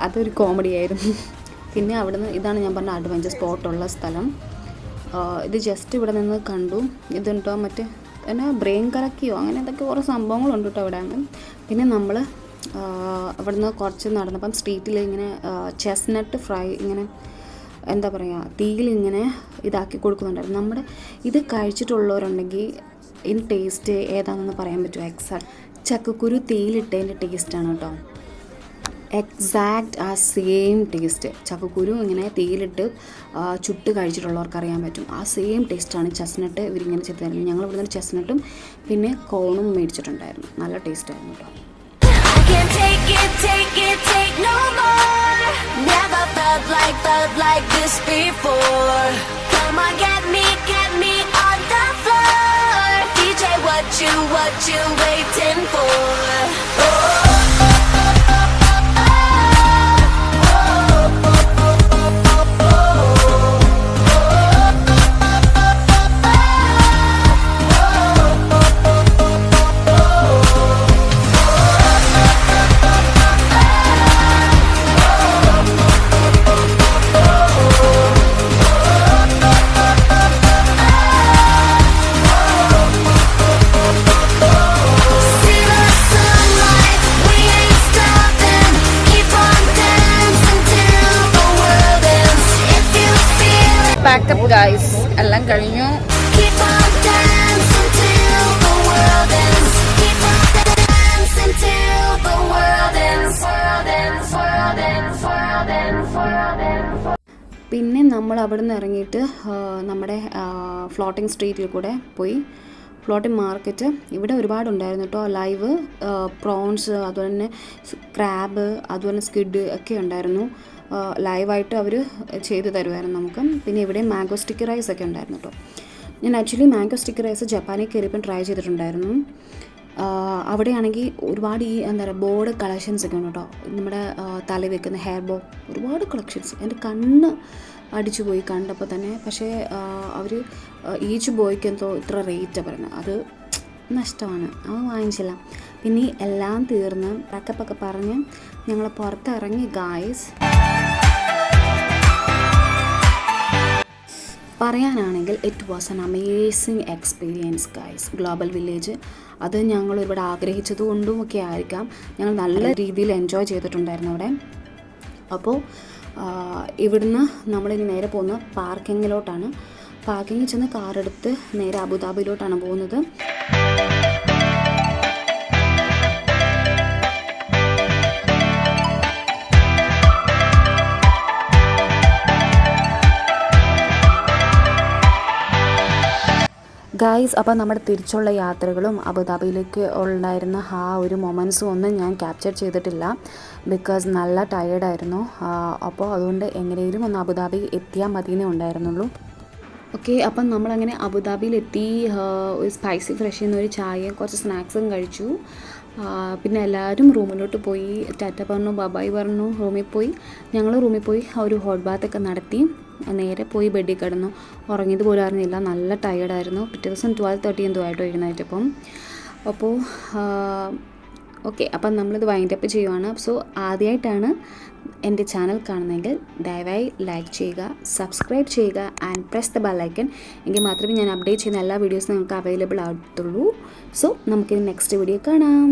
അതൊരു കോമഡി ആയിരുന്നു. പിന്നെ അവിടുന്ന് ഇതാണ് ഞാൻ പറഞ്ഞ അഡ്വഞ്ചർ സ്പോട്ടുള്ള സ്ഥലം. ഇത് ജസ്റ്റ് ഇവിടെ നിന്ന് കണ്ടു. ഇതുണ്ടോ മറ്റേ എന്നാ ബ്രെയിൻ കറക്കിയോ അങ്ങനെ എന്തൊക്കെ കുറേ സംഭവങ്ങളുണ്ട് കേട്ടോ അവിടെ. പിന്നെ നമ്മൾ അവിടുന്ന് കുറച്ച് നടന്നപ്പം സ്ട്രീറ്റിൽ ഇങ്ങനെ ചെസ്നട്ട് ഫ്രൈ ഇങ്ങനെ എന്താ പറയുക തീയിൽ ഇങ്ങനെ ഇതാക്കി കൊടുക്കുന്നുണ്ടായിരുന്നു. നമ്മുടെ ഇത് കഴിച്ചിട്ടുള്ളവരുണ്ടെങ്കിൽ ഇതിന് ടേസ്റ്റ് ഏതാണെന്ന് പറയാൻ പറ്റുമോ? എക്സാക്ട് ചക്കക്കുരു തീയിലിട്ടതിൻ്റെ ടേസ്റ്റാണ് കേട്ടോ. എക്സാക്റ്റ് ആ സെയിം ടേസ്റ്റ്. ചക്കക്കുരു ഇങ്ങനെ തീയിലിട്ട് ചുട്ട് കഴിച്ചിട്ടുള്ളവർക്ക് അറിയാൻ പറ്റും. ആ സെയിം ടേസ്റ്റാണ് ചെസ്നട്ട് ഇവരിങ്ങനെ ചെയ്ത് തരുന്നത്. ഞങ്ങൾ ഇവിടെ നിന്ന് ചെസ്നട്ടും പിന്നെ കോണും മേടിച്ചിട്ടുണ്ടായിരുന്നു. നല്ല ടേസ്റ്റായിരുന്നു കേട്ടോ. What you waiting for? Pack up guys, എല്ലാം കഴിഞ്ഞു. പിന്നെ നമ്മൾ അവിടെ നിന്ന് ഇറങ്ങിയിട്ട് നമ്മുടെ ഫ്ലോട്ടിംഗ് സ്ട്രീറ്റിൽ കൂടെ പോയി. ഫ്ലോട്ടിംഗ് മാർക്കറ്റ് ഇവിടെ ഒരുപാടുണ്ടായിരുന്നു കേട്ടോ. ലൈവ് പ്രോൺസ്, അതുപോലെ തന്നെ ക്രാബ്, അതുപോലെ സ്ക്വിഡ് ഒക്കെ ഉണ്ടായിരുന്നു. ലൈവായിട്ട് അവർ ചെയ്തു തരുമായിരുന്നു നമുക്ക്. പിന്നെ ഇവിടെ മാംഗോ സ്റ്റിക്കി റൈസ് ഒക്കെ ഉണ്ടായിരുന്നു കേട്ടോ. ഞാൻ ആക്ച്വലി മാംഗോ സ്റ്റിക്കി റൈസ് ജപ്പാനിൽ കയറിയപ്പം ട്രൈ ചെയ്തിട്ടുണ്ടായിരുന്നു. അവിടെയാണെങ്കിൽ ഒരുപാട് ഈ എന്താ പറയുക ബോർഡ് കളക്ഷൻസ് ഒക്കെ ഉണ്ട് കേട്ടോ. നമ്മുടെ തല വെക്കുന്ന ഹെയർ ബോ, ഒരുപാട് കളക്ഷൻസ്. എൻ്റെ കണ്ണ് അടിച്ചു പോയി കണ്ടപ്പോൾ തന്നെ. പക്ഷേ അവർ ഈച്ച് ബോയ്ക്ക് എന്തോ ഇത്ര റേറ്റാണ് പറയുന്നത്. അത് നഷ്ടമാണ്, അത് വാങ്ങിച്ചില്ല. പിന്നെ എല്ലാം തീർന്ന് പാക്കപ്പൊക്കെ പറഞ്ഞ് ഞങ്ങൾ പുറത്തിറങ്ങി ഗായ്സ്. പറയാനാണെങ്കിൽ it was an amazing experience guys. Global village അത് ഞങ്ങൾ ഇവിടെ ആഗ്രഹിച്ചത് കൊണ്ടും ഒക്കെ ആയിരിക്കാം, ഞങ്ങൾ നല്ല രീതിയിൽ എൻജോയ് ചെയ്തിട്ടുണ്ടായിരുന്നു അവിടെ. അപ്പോൾ ഇവിടുന്ന് നമ്മളിനി നേരെ പോകുന്ന പാർക്കിങ്ങിലോട്ടാണ്. പാർക്കിങ്ങിൽ ചെന്ന് കാറെടുത്ത് നേരെ അബുദാബിയിലോട്ടാണ് പോകുന്നത്. ഗൈസ്, അപ്പോൾ നമ്മുടെ തിരിച്ചുള്ള യാത്രകളും അബുദാബിയിലേക്ക് ഉണ്ടായിരുന്ന ആ ഒരു മൊമെൻറ്റ്സും ഒന്നും ഞാൻ ക്യാപ്ചർ ചെയ്തിട്ടില്ല, ബിക്കോസ് നല്ല ടയേർഡായിരുന്നു. അപ്പോൾ അതുകൊണ്ട് എങ്ങനെയും ഒന്ന് അബുദാബി എത്തിയാൽ മതിയെന്നേ ഉണ്ടായിരുന്നുള്ളൂ. ഓക്കെ, അപ്പം നമ്മളങ്ങനെ അബുദാബിയിലെത്തി. ഒരു സ്പൈസി ഫ്രഷിൽ നിന്ന് ഒരു ചായയും കുറച്ച് സ്നാക്സും കഴിച്ചു. പിന്നെ എല്ലാവരും റൂമിലോട്ട് പോയി. ടാറ്റ പറഞ്ഞു, ബബായ് പറഞ്ഞു. റൂമിൽ പോയി, ഞങ്ങൾ റൂമിൽ പോയി ഒരു ഹോട്ട് ബാത്തൊക്കെ നടത്തി നേരെ പോയി ബെഡിൽ കിടന്നു. ഉറങ്ങിയത് പോലും അറിഞ്ഞില്ല, നല്ല ടയേർഡായിരുന്നു. പിറ്റേ ദിവസം 12:30 എന്തോ ആയിട്ടോ എഴുന്നേറ്റപ്പം. അപ്പോൾ ഓക്കെ, അപ്പം നമ്മളിത് വൈൻഡപ്പ് ചെയ്യുവാണ്. സോ ആദ്യമായിട്ടാണ് എൻ്റെ ചാനൽ കാണുന്നതെങ്കിൽ ദയവായി ലൈക്ക് ചെയ്യുക, സബ്സ്ക്രൈബ് ചെയ്യുക and press the bell icon. എങ്കിൽ മാത്രമേ ഞാൻ അപ്ഡേറ്റ് ചെയ്യുന്ന എല്ലാ വീഡിയോസും നിങ്ങൾക്ക് അവൈലബിൾ ആകത്തുള്ളൂ. സോ നമുക്കിനി നെക്സ്റ്റ് വീഡിയോ കാണാം.